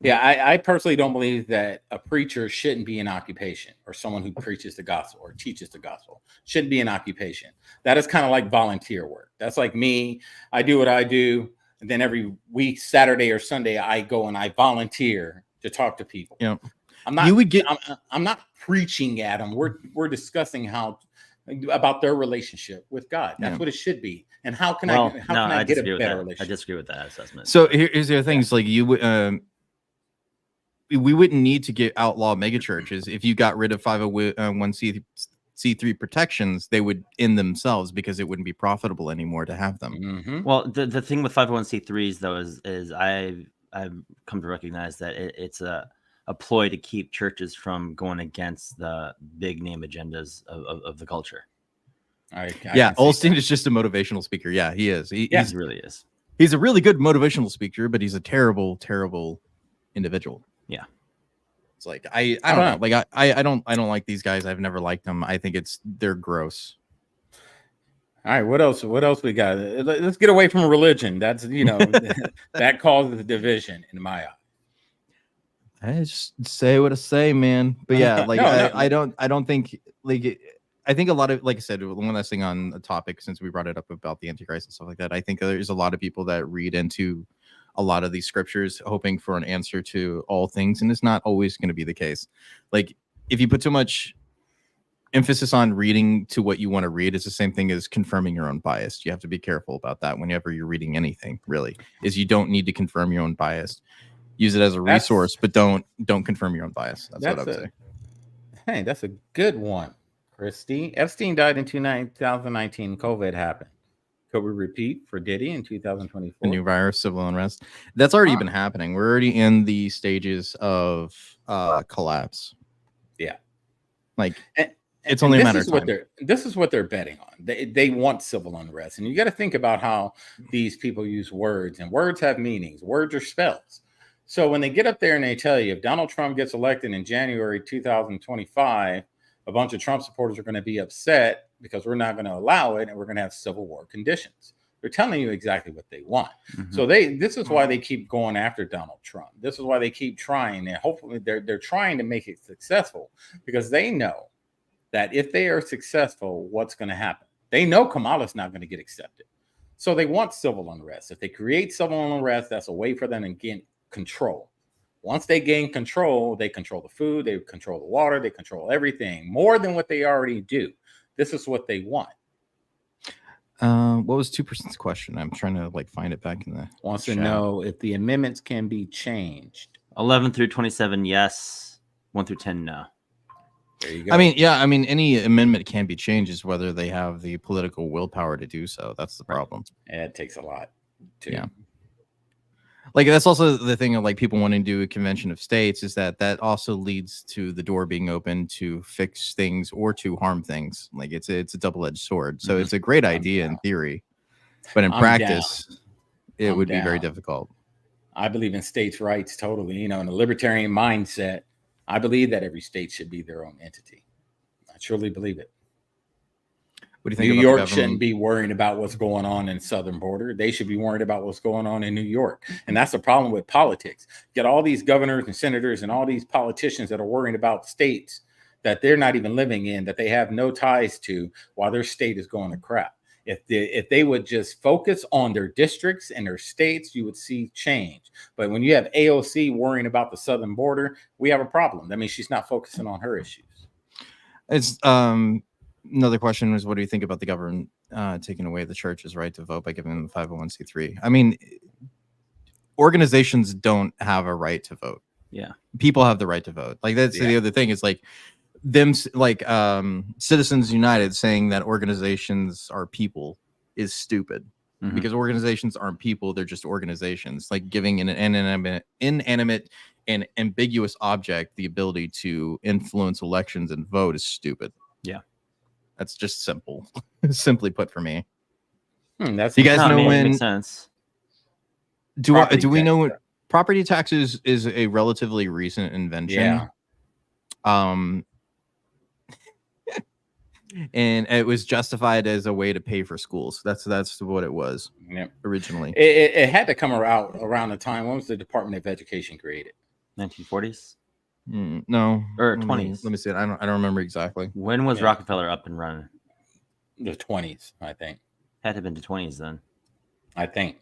Yeah, I personally don't believe that a preacher shouldn't be an occupation, or someone who preaches the gospel or teaches the gospel shouldn't be an occupation. That is kind of like volunteer work. That's like me. I do what I do, and then every week, Saturday or Sunday, I go and I volunteer to talk to people. You know, I'm not. you would get. I'm not preaching at them. We're discussing about their relationship with God. That's what it should be. And how can I get a better relationship? I disagree with that assessment. So here's the other thing: is like you would. We wouldn't need to get outlaw megachurches if you got rid of 501c3 protections. They would end themselves because it wouldn't be profitable anymore to have them. Mm-hmm. Well, the thing with 501c3s though is I've come to recognize that it's a ploy to keep churches from going against the big name agendas of the culture. Yeah, Olstein is just a motivational speaker. Yeah, he is. He really is. He's a really good motivational speaker, but he's a terrible, terrible individual. Yeah. It's like I don't know. Like I don't like these guys. I've never liked them. I think they're gross. All right, what else we got? Let's get away from religion. That's that causes division in my eye. I just say what I say, man. But yeah, like I don't think like I think a lot of, like I said, one last thing on the topic, since we brought it up about the Antichrist and stuff like that. I think there's a lot of people that read into a lot of these scriptures hoping for an answer to all things, and it's not always going to be the case. Like if you put too much emphasis on reading to what you want to read, it's the same thing as confirming your own bias. You have to be careful about that whenever you're reading anything. Really, is you don't need to confirm your own bias. Use it as a resource, but don't confirm your own bias. That's what I would say. Hey, that's a good one, Christy. Epstein died in 2019. COVID happened. Could we repeat for Diddy in 2024? The new virus, civil unrest. That's already been happening. We're already in the stages of collapse. Yeah. Like it's only a matter of time. This is what they're betting on. They want civil unrest. And you got to think about how these people use words, and words have meanings. Words are spells. So when they get up there and they tell you if Donald Trump gets elected in January 2025, a bunch of Trump supporters are going to be upset because we're not going to allow it, and we're going to have civil war conditions. They're telling you exactly what they want. Mm-hmm. So this is why they keep going after Donald Trump. This is why they keep trying, and hopefully they're trying to make it successful, because they know that if they are successful, what's going to happen? They know Kamala's not going to get accepted. So they want civil unrest. If they create civil unrest, that's a way for them to gain control. Once they gain control, they control the food, they control the water, they control everything more than what they already do. This is what they want. What was 2%'s question? I'm trying to find it back in the wants chat. To know if the amendments can be changed. 11 through 27, yes. 1 through 10, no. There you go. I mean, any amendment can be changed, is whether they have the political willpower to do so. That's the problem. Yeah, it takes a lot too. Yeah. That's also the thing of people wanting to do a convention of states, is that also leads to the door being open to fix things or to harm things. It's a double-edged sword. So it's a great idea in theory, but in practice, it would be very difficult. I believe in states' rights totally. In a libertarian mindset, I believe that every state should be their own entity. I truly believe it. What do you think? New York shouldn't be worrying about what's going on in the southern border. They should be worried about what's going on in New York. And that's the problem with politics. Get all these governors and senators and all these politicians that are worrying about states that they're not even living in, that they have no ties to, while their state is going to crap. If they would just focus on their districts and their states, you would see change. But when you have AOC worrying about the southern border, we have a problem. That means she's not focusing on her issues. It's another question was, what do you think about the government taking away the church's right to vote by giving them the 501c3? I mean, organizations don't have a right to vote. Yeah. People have the right to vote. Like that's the other thing is like them like Citizens United saying that organizations are people is stupid. Because organizations aren't people, they're just organizations. Like giving an inanimate and ambiguous object the ability to influence elections and vote is stupid. Yeah. That's just simple. Simply put for me. That's you guys know when makes sense. Do we know what property taxes is a relatively recent invention? Yeah. And it was justified as a way to pay for schools. That's what it was originally. It had to come around the time. When was the Department of Education created? 1940s? No, or 20s. Let me see it. I don't remember exactly. When was Rockefeller up and running? The 20s, I think. Had to have been the 20s then. I think.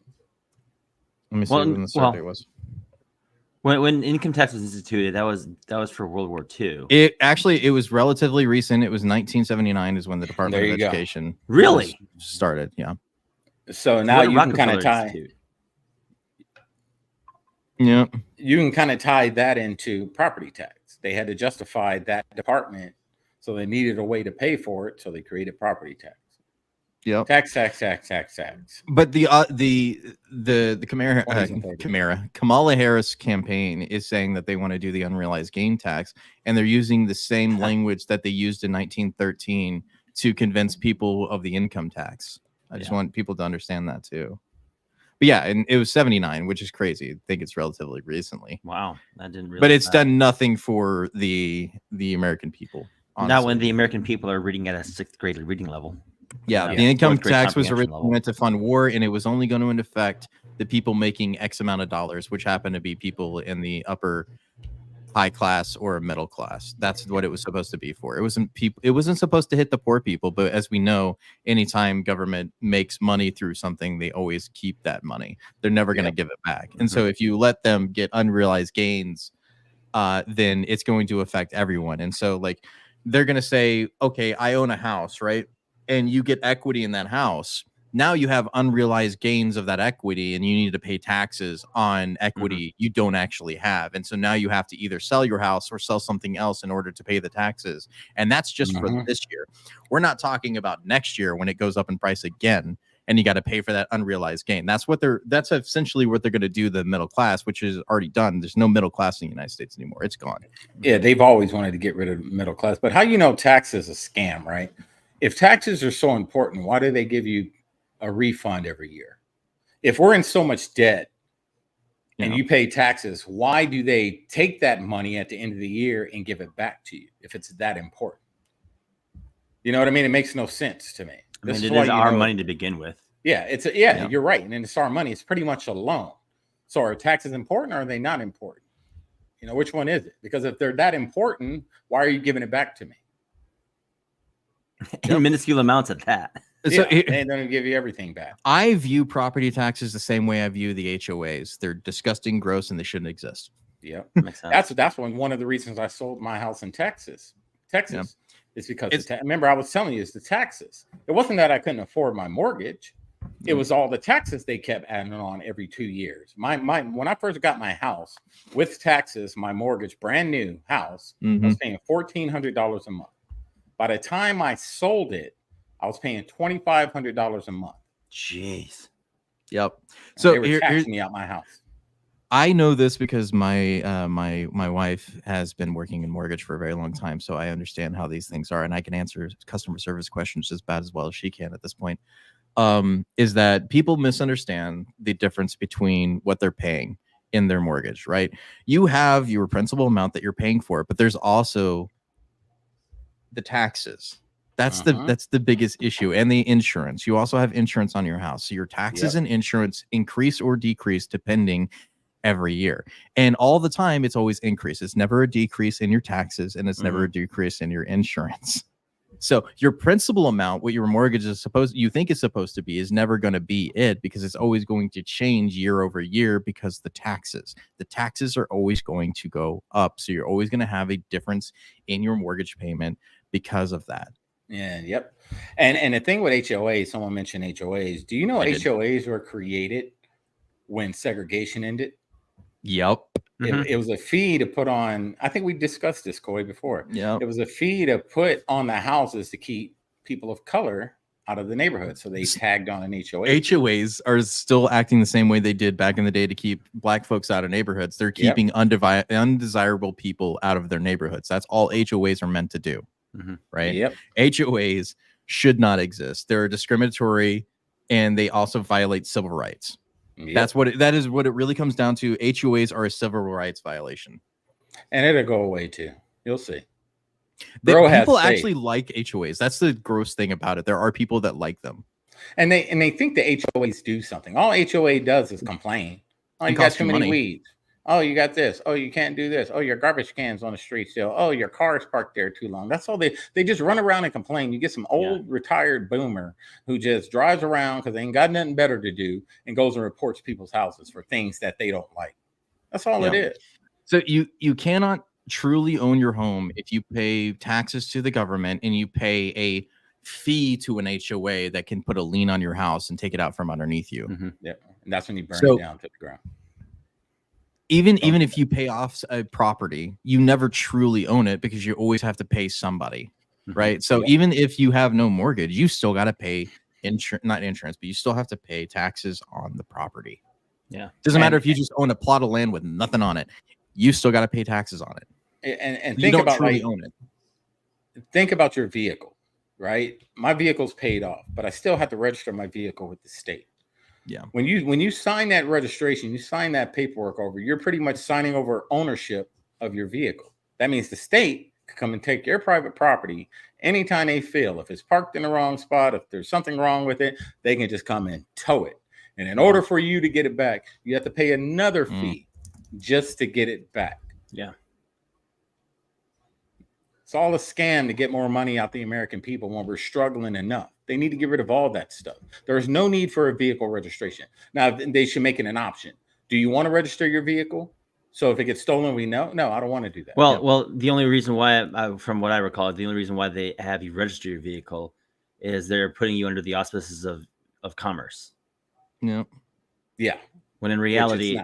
Let me see when the start date was. When income tax was instituted, that was for World War II. It was relatively recent. It was 1979 is when the Department of Education really started. Yeah. So now you can kind of tie. Yeah. You can kind of tie that into property tax. They had to justify that department, so they needed a way to pay for it, so they created property tax. Yeah. Tax. But the Kamala Harris campaign is saying that they want to do the unrealized gain tax, and they're using the same language that they used in 1913 to convince people of the income tax. I just want people to understand that too. But yeah, and it was 79, which is crazy. I think it's relatively recently. Wow, I didn't realize. But it's done nothing for the American people. Honestly. Not when the American people are reading at a 6th grade reading level. Yeah, the income tax was originally meant to fund war, and it was only going to affect the people making X amount of dollars, which happened to be people in the upper high class or middle class. That's what it was supposed to be for. It wasn't supposed to hit the poor people, but as we know, anytime government makes money through something, they always keep that money. They're never going to give it back. And so if you let them get unrealized gains, then it's going to affect everyone. And so like they're going to say, okay, I own a house, right? And you get equity in that house. Now you have unrealized gains of that equity, and you need to pay taxes on equity you don't actually have. And so now you have to either sell your house or sell something else in order to pay the taxes. And that's just for this year. We're not talking about next year when it goes up in price again, and you got to pay for that unrealized gain. That's essentially what they're going to do the middle class, which is already done. There's no middle class in the United States anymore. It's gone. Yeah, they've always wanted to get rid of middle class. But how tax is a scam, right? If taxes are so important, why do they give you a refund every year? If we're in so much debt and you pay taxes, why do they take that money at the end of the year and give it back to you if it's that important? You know what I mean? It makes no sense to me. I mean, it is our money to begin with. Yeah, you're right. And it's our money. It's pretty much a loan. So are taxes important or are they not important? Which one is it? Because if they're that important, why are you giving it back to me? In minuscule amounts at that. So they don't give you everything back. I view property taxes the same way I view the HOAs. They're disgusting, gross, and they shouldn't exist. Yeah, makes sense. That's one of the reasons I sold my house in Texas. Is because remember I was telling you it's the taxes. It wasn't that I couldn't afford my mortgage. It was all the taxes they kept adding on every 2 years. My when I first got my house with taxes, my mortgage, brand new house, I was paying $1,400 a month. By the time I sold it, I was paying $2,500 a month. Jeez. Yep. So they were taxing me out my house. I know this because my wife has been working in mortgage for a very long time, so I understand how these things are, and I can answer customer service questions as well as she can at this point. Is that people misunderstand the difference between what they're paying in their mortgage, right? You have your principal amount that you're paying for, but there's also the taxes. That's the biggest issue, and the insurance. You also have insurance on your house, so your taxes and insurance increase or decrease depending every year, and all the time it's always increase. It's never a decrease in your taxes, and it's never a decrease in your insurance. So your principal amount, what your mortgage is you think is supposed to be, is never going to be it, because it's always going to change year over year, because the taxes are always going to go up. So you're always going to have a difference in your mortgage payment because of that. Yeah. Yep. And the thing with HOAs, someone mentioned HOAs. Do you know HOAs were created when segregation ended. Yep. It was a fee to put on. I think we discussed this, Coy, before. Yep. It was a fee to put on the houses to keep people of color out of the neighborhood. So they tagged on an HOA. HOAs are still acting the same way they did back in the day to keep black folks out of neighborhoods. They're keeping undesirable people out of their neighborhoods. That's all HOAs are meant to do. Right? Yep. HOAs should not exist. They're discriminatory, and they also violate civil rights. Yep. That is what it really comes down to. HOAs are a civil rights violation, and it'll go away too. You'll see. People actually like HOAs. That's the gross thing about it. There are people that like them, and they think the HOAs do something. All HOA does is complain. Oh, you got too many weeds. Oh, you got this. Oh, you can't do this. Oh, your garbage cans on the street still. Oh, your car's parked there too long. That's all they just run around and complain. You get some old retired boomer who just drives around because they ain't got nothing better to do and goes and reports people's houses for things that they don't like. That's all it is. So you cannot truly own your home if you pay taxes to the government and you pay a fee to an HOA that can put a lien on your house and take it out from underneath you. Yeah, and that's when you burn it down to the ground. Even if you pay off a property, you never truly own it because you always have to pay somebody, right? So even if you have no mortgage, you still got to pay not insurance, but you still have to pay taxes on the property. Yeah, doesn't matter if you just own a plot of land with nothing on it, you still got to pay taxes on it. And you think don't about truly own it. Think about your vehicle, right? My vehicle's paid off, but I still have to register my vehicle with the state. Yeah. When you sign that registration, you sign that paperwork over, you're pretty much signing over ownership of your vehicle. That means the state can come and take your private property anytime they feel. If it's parked in the wrong spot, if there's something wrong with it, they can just come and tow it. And in order for you to get it back, you have to pay another fee just to get it back. Yeah. It's all a scam to get more money out the American people when we're struggling enough. They need to get rid of all that stuff. There's no need for a vehicle registration. Now, they should make it an option. Do you want to register your vehicle? So if it gets stolen, we know. No, I don't want to do that. Well, the only reason why, from what I recall, the only reason why they have you register your vehicle is they're putting you under the auspices of commerce. Yeah. Yeah. When in reality,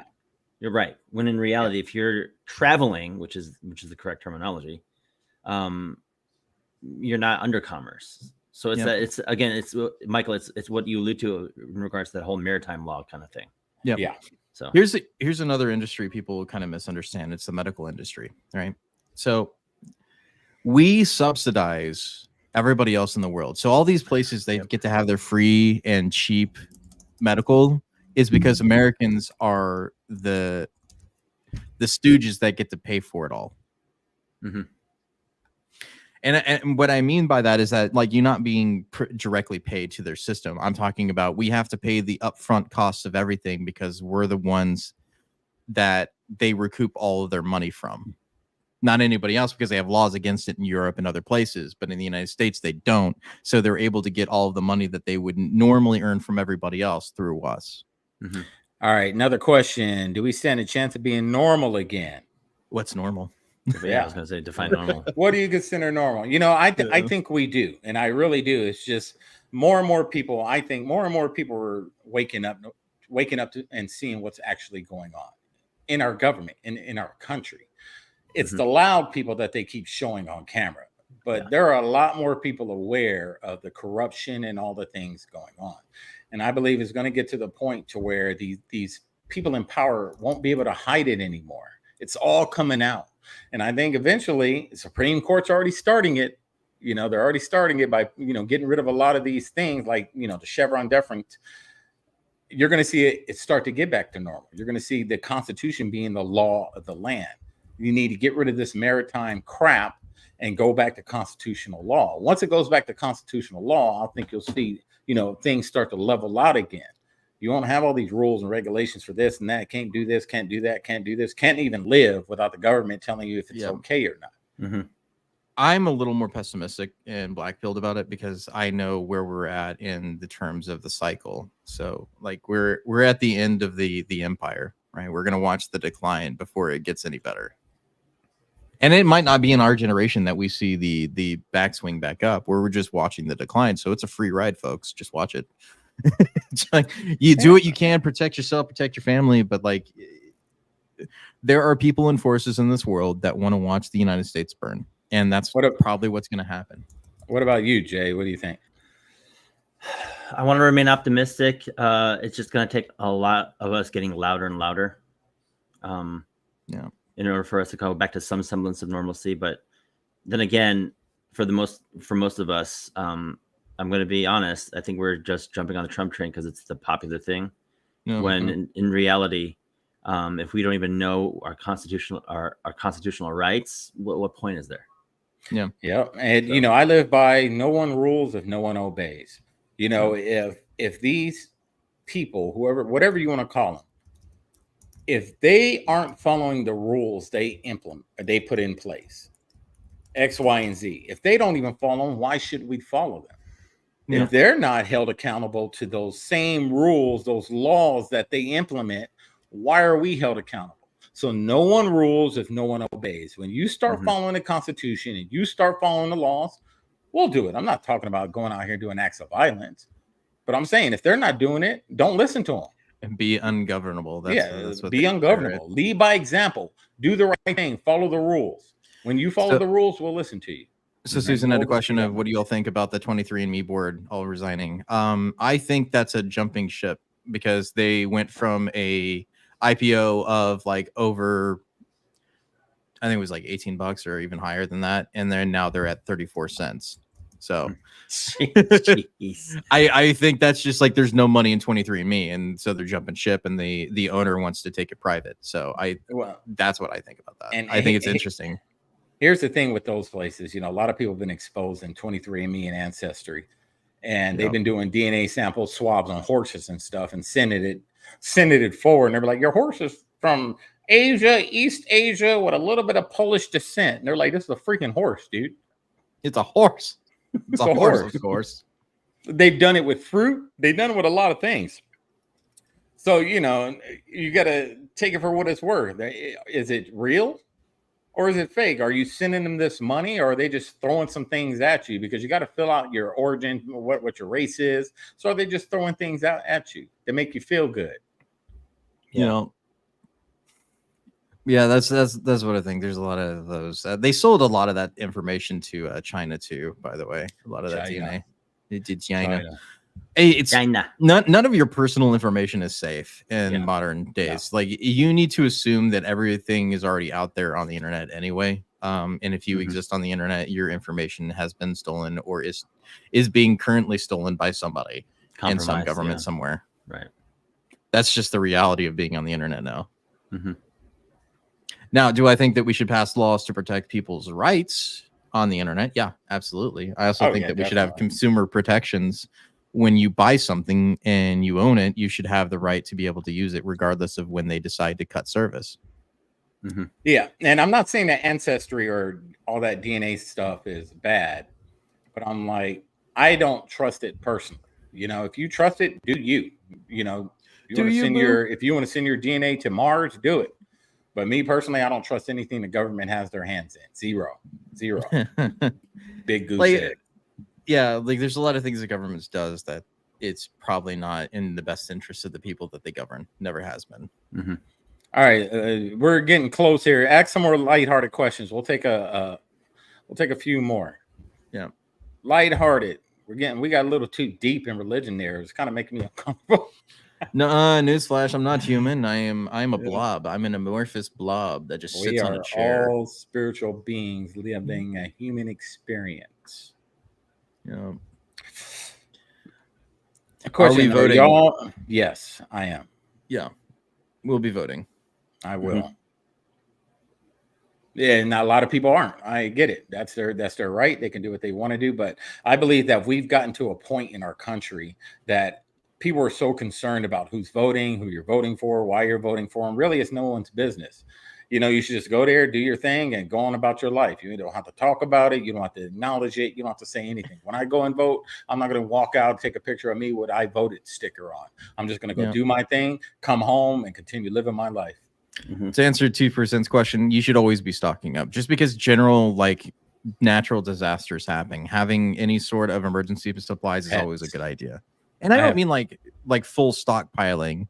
you're right. When in reality, if you're traveling, which is the correct terminology, you're not under commerce. So it's Michael, it's what you allude to in regards to that whole maritime law kind of thing. Yeah. Yeah. So here's another industry people kind of misunderstand. It's the medical industry, right? So we subsidize everybody else in the world. So all these places they get to have their free and cheap medical is because Americans are the stooges that get to pay for it all. And what I mean by that is that, like, you're not being directly paid to their system. I'm talking about we have to pay the upfront costs of everything because we're the ones that they recoup all of their money from. Not anybody else, because they have laws against it in Europe and other places. But in the United States, they don't. So they're able to get all of the money that they would normally earn from everybody else through us. All right. Another question. Do we stand a chance of being normal again? What's normal? Yeah, I was going to say define normal. What do you consider normal? You know, I think we do. And I really do. It's just more and more people. I think more and more people are waking up to and seeing what's actually going on in our government, in our country. It's the loud people that they keep showing on camera. But there are a lot more people aware of the corruption and all the things going on. And I believe it's going to get to the point to where these people in power won't be able to hide it anymore. It's all coming out. And I think eventually the Supreme Court's already starting it. You know, they're already starting it by, getting rid of a lot of these things like, the Chevron deference. You're going to see it start to get back to normal. You're going to see the Constitution being the law of the land. You need to get rid of this maritime crap and go back to constitutional law. Once it goes back to constitutional law, I think you'll see, things start to level out again. You won't have all these rules and regulations for this and that. Can't do this, can't do that, can't do this. Can't even live without the government telling you if it's okay or not. I'm a little more pessimistic and black-pilled about it because I know where we're at in the terms of the cycle. So, like, we're at the end of the empire, right? We're going to watch the decline before it gets any better. And it might not be in our generation that we see the backswing back up, where we're just watching the decline. So it's a free ride, folks. Just watch it. It's like, you do what you can, protect yourself, protect your family, but like there are people and forces in this world that want to watch the United States burn, and that's probably what's going to happen. What about you, Jay? What do you think? I want to remain optimistic. It's just going to take a lot of us getting louder and louder. In order for us to go back to some semblance of normalcy. But then again, for most of us, I'm going to be honest. I think we're just jumping on the Trump train because it's the popular thing. When in reality, if we don't even know our constitutional rights, what point is there? Yeah. And so, I live by no one rules if no one obeys. If these people, whatever you want to call them, if they aren't following the rules they put in place, X, Y, and Z, if they don't even follow them, why should we follow them? If they're not held accountable to those same rules, those laws that they implement, why are we held accountable? So no one rules if no one obeys. When you start following the Constitution and you start following the laws, we'll do it. I'm not talking about going out here doing acts of violence, but I'm saying if they're not doing it, don't listen to them. And be ungovernable. That's what be ungovernable. Right? Lead by example. Do the right thing. Follow the rules. When you follow the rules, we'll listen to you. So Susan had a question of what do you all think about the 23andMe board all resigning? I think that's a jumping ship because they went from a IPO of like over, I think it was like $18 or even higher than that, and then now they're at 34 cents. So I think that's just like there's no money in 23andMe, and so they're jumping ship, and the owner wants to take it private. So that's what I think about that. And I think it's interesting. Here's the thing with those places, a lot of people have been exposed in 23andMe and Ancestry, and they've been doing DNA sample swabs on horses and stuff and sending it forward. And they're like, your horse is from Asia, East Asia, with a little bit of Polish descent. And they're like, this is a freaking horse, dude. It's a horse. It's a horse, of course. They've done it with fruit. They've done it with a lot of things. So, you got to take it for what it's worth. Is it real or is it fake? Are you sending them this money, or are they just throwing some things at you? Because you got to fill out your origin, what your race is. So are they just throwing things out at you to make you feel good? Yeah, that's what I think. There's a lot of those. They sold a lot of that information to China too, by the way. A lot of that DNA. It did China. Hey, it's China. None of your personal information is safe in modern days. Like you need to assume that everything is already out there on the internet anyway. And if you exist on the internet, your information has been stolen or is being currently stolen by somebody in some government somewhere. Right. That's just the reality of being on the internet now. Now, do I think that we should pass laws to protect people's rights on the internet? Yeah, absolutely. I also think that we should have consumer protections. When you buy something and you own it, you should have the right to be able to use it regardless of when they decide to cut service. Yeah. And I'm not saying that Ancestry or all that DNA stuff is bad, but I'm like, I don't trust it personally. If you trust it, do you. If you want to send your DNA to Mars, do it. But me personally, I don't trust anything the government has their hands in. Zero. Big goose egg. Yeah, like there's a lot of things the government does that it's probably not in the best interest of the people that they govern. Never has been. All right, we're getting close here. Ask some more lighthearted questions. We'll take a few more. Yeah, lighthearted. We got a little too deep in religion there. It's kind of making me uncomfortable. No, newsflash. I'm not human. I'm a blob. I'm an amorphous blob that just sits on a chair. All spiritual beings living a human experience. Yeah. Are we voting? Y'all? Yes, I am. Yeah, we'll be voting. I will. Yeah, and a lot of people aren't. I get it. That's their right. They can do what they want to do. But I believe that we've gotten to a point in our country that people are so concerned about who's voting, who you're voting for, why you're voting for them. Really, it's no one's business. You should just go there, do your thing, and go on about your life. You don't have to talk about it. You don't have to acknowledge it. You don't have to say anything. When I go and vote, I'm not going to walk out, take a picture of me with I voted sticker on. I'm just going to go do my thing, come home, and continue living my life. To answer 2%'s question, you should always be stocking up. Just because general natural disasters happen, having any sort of emergency supplies is always a good idea. And I don't mean like full stockpiling,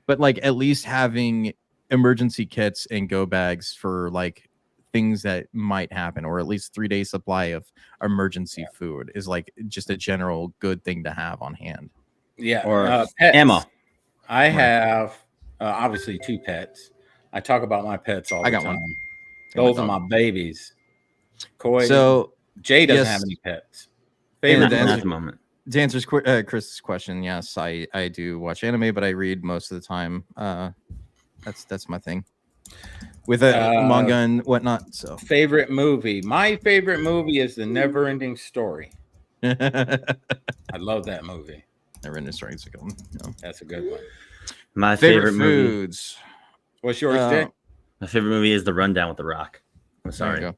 but like at least having emergency kits and go bags for like things that might happen, or at least 3 days supply of emergency food is like just a general good thing to have on hand. Yeah. Or pets. ammo. I have obviously 2 pets. I talk about my pets all the time. One. Those are my babies. Coy, So Jay doesn't have any pets. Favorite Not at the moment. To answer Chris's question, yes, I do watch anime, but I read most of the time. That's my thing with manga and whatnot. So favorite movie. My favorite movie is The Never-Ending Story. I love that movie. Never-Ending Story is a good one. No. That's a good one. My favorite foods. movie. What's yours, Jay? My favorite movie is The Rundown with The Rock. I'm sorry.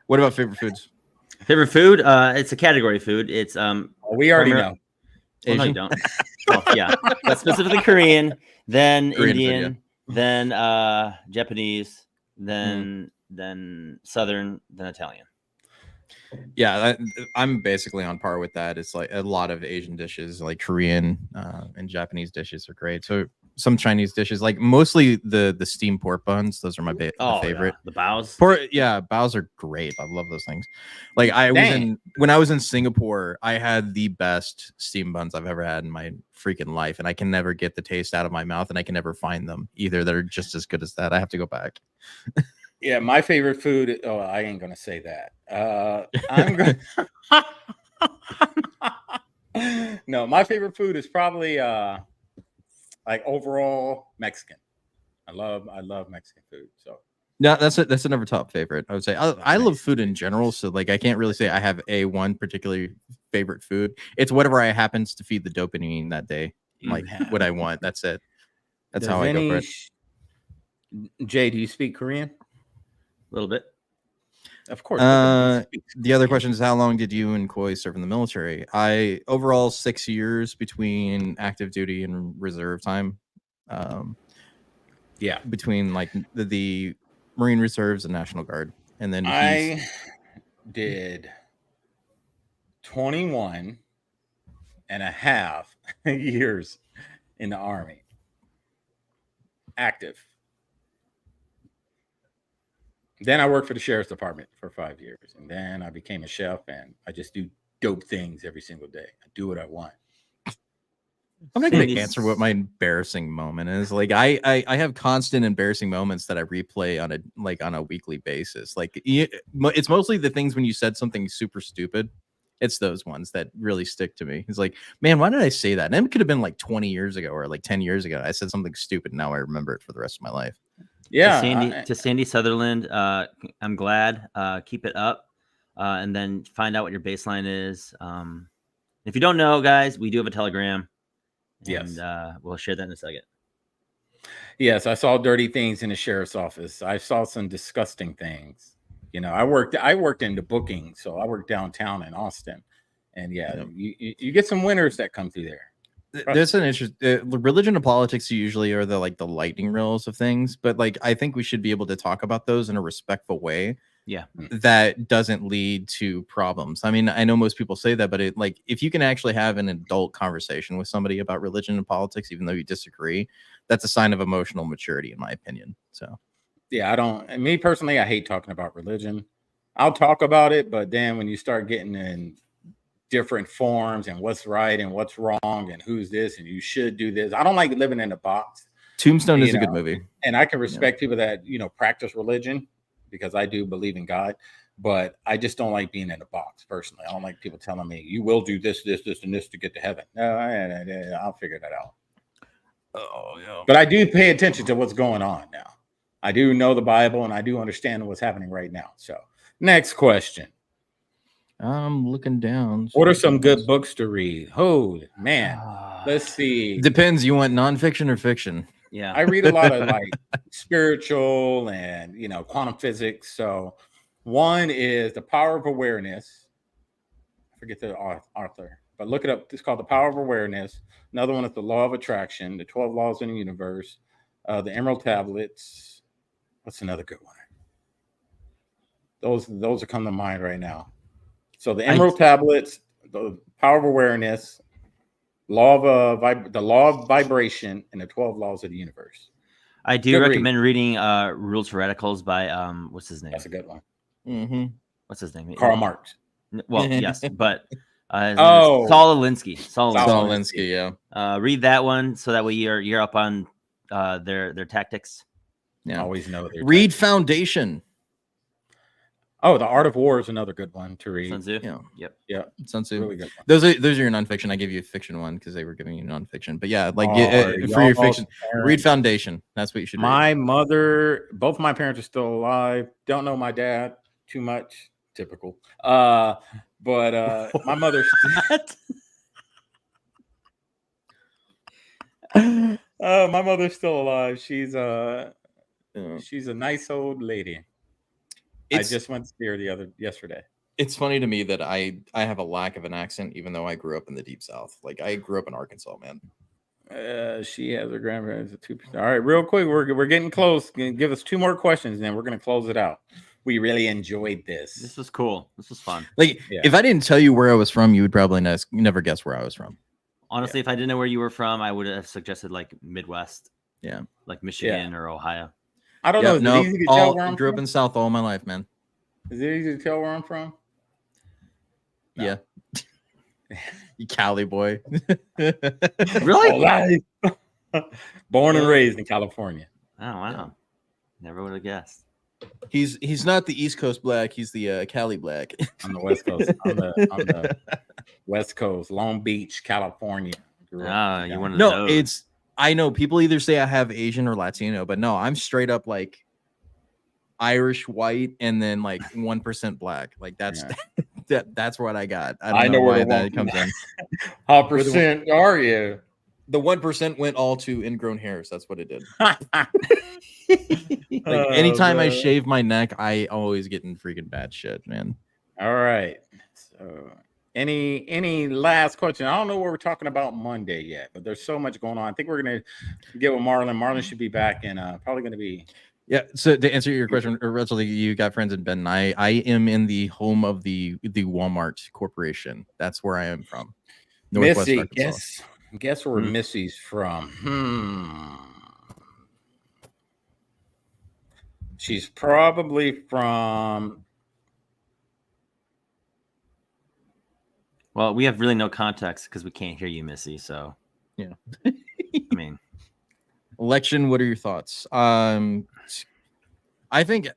What about favorite foods? Favorite food? It's a category food. It's we already know. Well, no, you don't. Oh, yeah, but specifically Korean, then Korean Indian, food, then Japanese, then Southern, then Italian. Yeah, I'm basically on par with that. It's like a lot of Asian dishes, like Korean and Japanese dishes are great. So some Chinese dishes, like mostly the steamed pork buns. Those are my favorite. Yeah. The baos. Baos are great. I love those things. Like when I was in Singapore, I had the best steamed buns I've ever had in my freaking life, and I can never get the taste out of my mouth, and I can never find them either that are just as good as that. I have to go back. Yeah, my favorite food. Oh, I ain't gonna say that. I'm gonna. No, my favorite food is probably like overall Mexican. I love Mexican food. So no, that's another top favorite. I would say I love food in general. So like I can't really say I have one particularly favorite food. It's whatever I happens to feed the dopamine that day. Like what I want. That's it. That's how I go for it. Jay, do you speak Korean? A little bit. Of course. The other question is, how long did you and Koi serve in the military? I overall 6 years between active duty and reserve time. Between like the Marine Reserves and National Guard. And then I did 21 and a half years in the Army. Active. Then I worked for the Sheriff's Department for 5 years. And then I became a chef, and I just do dope things every single day. I do what I want. I'm not going to answer what my embarrassing moment is. Like I have constant embarrassing moments that I replay on a weekly basis. Like it's mostly the things when you said something super stupid. It's those ones that really stick to me. It's like, man, why did I say that? And it could have been like 20 years ago or like 10 years ago. I said something stupid, and now I remember it for the rest of my life. Yeah. To Sandy Sutherland, I'm glad. Keep it up, and then find out what your baseline is. If you don't know, guys, we do have a Telegram. And we'll share that in a second. Yes, I saw dirty things in the sheriff's office. I saw some disgusting things. You know, I worked in the booking, so I worked downtown in Austin, and you get some winners that come through there. There's an interest. Religion and politics usually are the lightning reels of things, but like I think we should be able to talk about those in a respectful way. Yeah, that doesn't lead to problems. I mean, I know most people say that, but if you can actually have an adult conversation with somebody about religion and politics, even though you disagree, that's a sign of emotional maturity, in my opinion. So, yeah, me personally, I hate talking about religion. I'll talk about it, but then when you start getting in different forms and what's right and what's wrong and who's this and you should do this, I don't like living in a box. Tombstone is a good movie, and I can respect people that practice religion, because I do believe in God, but I just don't like being in a box personally. I don't like people telling me you will do this, this, this, and this to get to heaven. No, I'll figure that out. Oh, yeah. But I do pay attention to what's going on now. I do know the Bible, and I do understand what's happening right now. So, next question. I'm looking down. What are some good books to read? Oh, man. Let's see. Depends. You want nonfiction or fiction? Yeah, I read a lot of like spiritual and quantum physics. So one is The Power of Awareness. I forget the author, but look it up. It's called The Power of Awareness. Another one is The Law of Attraction, The 12 Laws in the Universe, The Emerald Tablets. What's another good one? Those are coming to mind right now. So the Emerald Tablets, the power of awareness, law of the law of vibration, and the 12 laws of the universe. I do Good recommend reading Rules for Radicals by what's his name? That's a good one. Mm-hmm. What's his name? Karl Marx. Well, yes, but his name is Saul Alinsky. Saul Alinsky, yeah. Read that one so that way you're up on their tactics. Yeah. Always know their Read tactics. Foundation. Oh, The Art of War is another good one to read. Sun Tzu. Yeah. Yep. Yeah. Sun Tzu. Really good one. Those are your nonfiction. I gave you a fiction one because they were giving you nonfiction. But yeah, like for your fiction, read Foundation. That's what you should read. My mother, both my parents are still alive. Don't know my dad too much. Typical. But my mother. My mother's still alive. She's a nice old lady. I just went to see her yesterday. It's funny to me that I have a lack of an accent, even though I grew up in the deep south. Like I grew up in Arkansas, man. She has her grandparents at 2%. All right, real quick, we're getting close. Give us 2 more questions, and then we're gonna close it out. We really enjoyed this. This was cool. This was fun. Like if I didn't tell you where I was from, you would probably never guess where I was from. Honestly, if I didn't know where you were from, I would have suggested like Midwest. Yeah, like Michigan or Ohio. I don't know. Is it easy to tell where I'm grew up in South all my life, man. Is it easy to tell where I'm from? No. Yeah. You Cali boy. Really? Born and raised in California. Oh wow. Never would have guessed. He's not the East Coast black, he's the Cali black. On the West Coast. on the West Coast, Long Beach, California. You wanted to know. I know people either say I have Asian or Latino, but no, I'm straight up like Irish white and then like 1% black. Like that's that's what I got. I don't know why that comes in. How percent are you? The 1% went all to ingrown hairs. That's what it did. Like anytime I shave my neck, I always get in freaking bad shit, man. All right. So any last question? I don't know what we're talking about Monday yet, but there's so much going on. I think we're gonna get with Marlon. Marlon should be back and probably gonna be. Yeah. So to answer your question, originally you got friends in Benton. I am in the home of the Walmart Corporation. That's where I am from. Northwest Missy, Arkansas. guess where Missy's from? She's probably from. Well, we have really no context because we can't hear you, Missy. So yeah. I mean, election. What are your thoughts? I think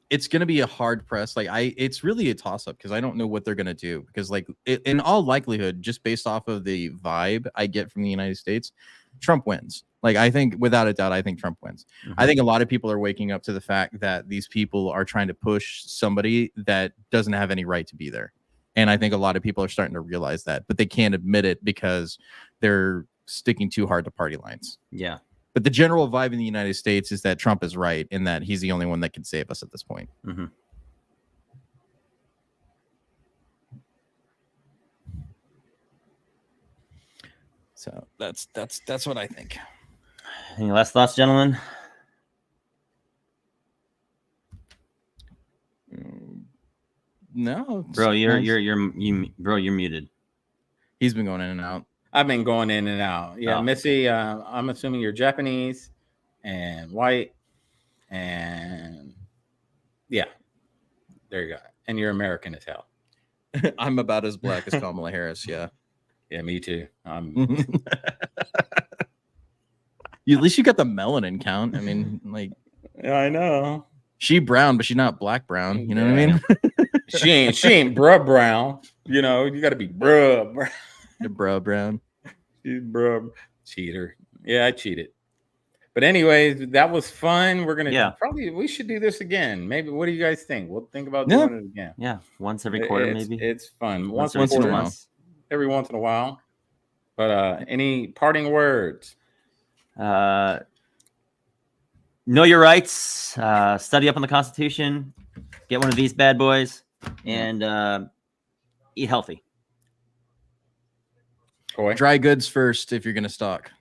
it's going to be a hard press. Like it's really a toss up because I don't know what they're going to do because like in all likelihood, just based off of the vibe I get from the United States, Trump wins. Like I think without a doubt, I think Trump wins. Mm-hmm. I think a lot of people are waking up to the fact that these people are trying to push somebody that doesn't have any right to be there. And I think a lot of people are starting to realize that, but they can't admit it because they're sticking too hard to party lines. Yeah. But the general vibe in the United States is that Trump is right and that he's the only one that can save us at this point. Mm-hmm. So that's what I think. Any last thoughts, gentlemen? No, bro, you're muted. He's been going in and out. I've been going in and out. Yeah, oh. Missy, I'm assuming you're Japanese and white, and yeah, there you go. And you're American as hell. I'm about as black as Kamala Harris. Yeah, yeah, me too. At least you got the melanin count. I mean, like, yeah, I know. She brown, but she's not black brown. You know what I mean? she ain't bruh brown. You know, you got to be bruh brown. Bruh brown. She's bruh cheater. Yeah, I cheated. But anyways, that was fun. We're gonna we should do this again. Maybe. What do you guys think? We'll think about doing it again. Yeah, once every quarter, maybe. It's fun. Once in a while. Every once in a while. But any parting words? Know your rights. Study up on the Constitution. Get one of these bad boys, and eat healthy. Boy. Dry goods first if you're gonna stock.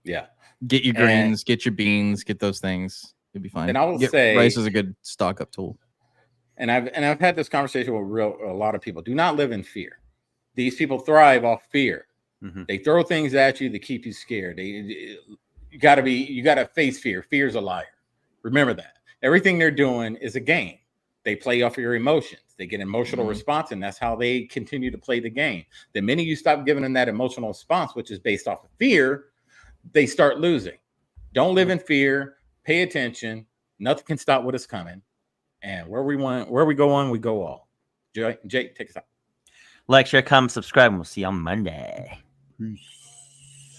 Yeah. Get your grains, get your beans, get those things. You'll be fine. And I will say rice is a good stock up tool. And I've had this conversation with a lot of people. Do not live in fear. These people thrive off fear. Mhm. They throw things at you to keep you scared. You gotta face fear. Fear's a liar. Remember that. Everything they're doing is a game. They play off of your emotions. They get emotional response, and that's how they continue to play the game. The minute you stop giving them that emotional response, which is based off of fear, they start losing. Don't live in fear. Pay attention. Nothing can stop what is coming. And where we go on, we go all. Jake, take us out. Like, share, comment, subscribe, and we'll see you on Monday. Peace.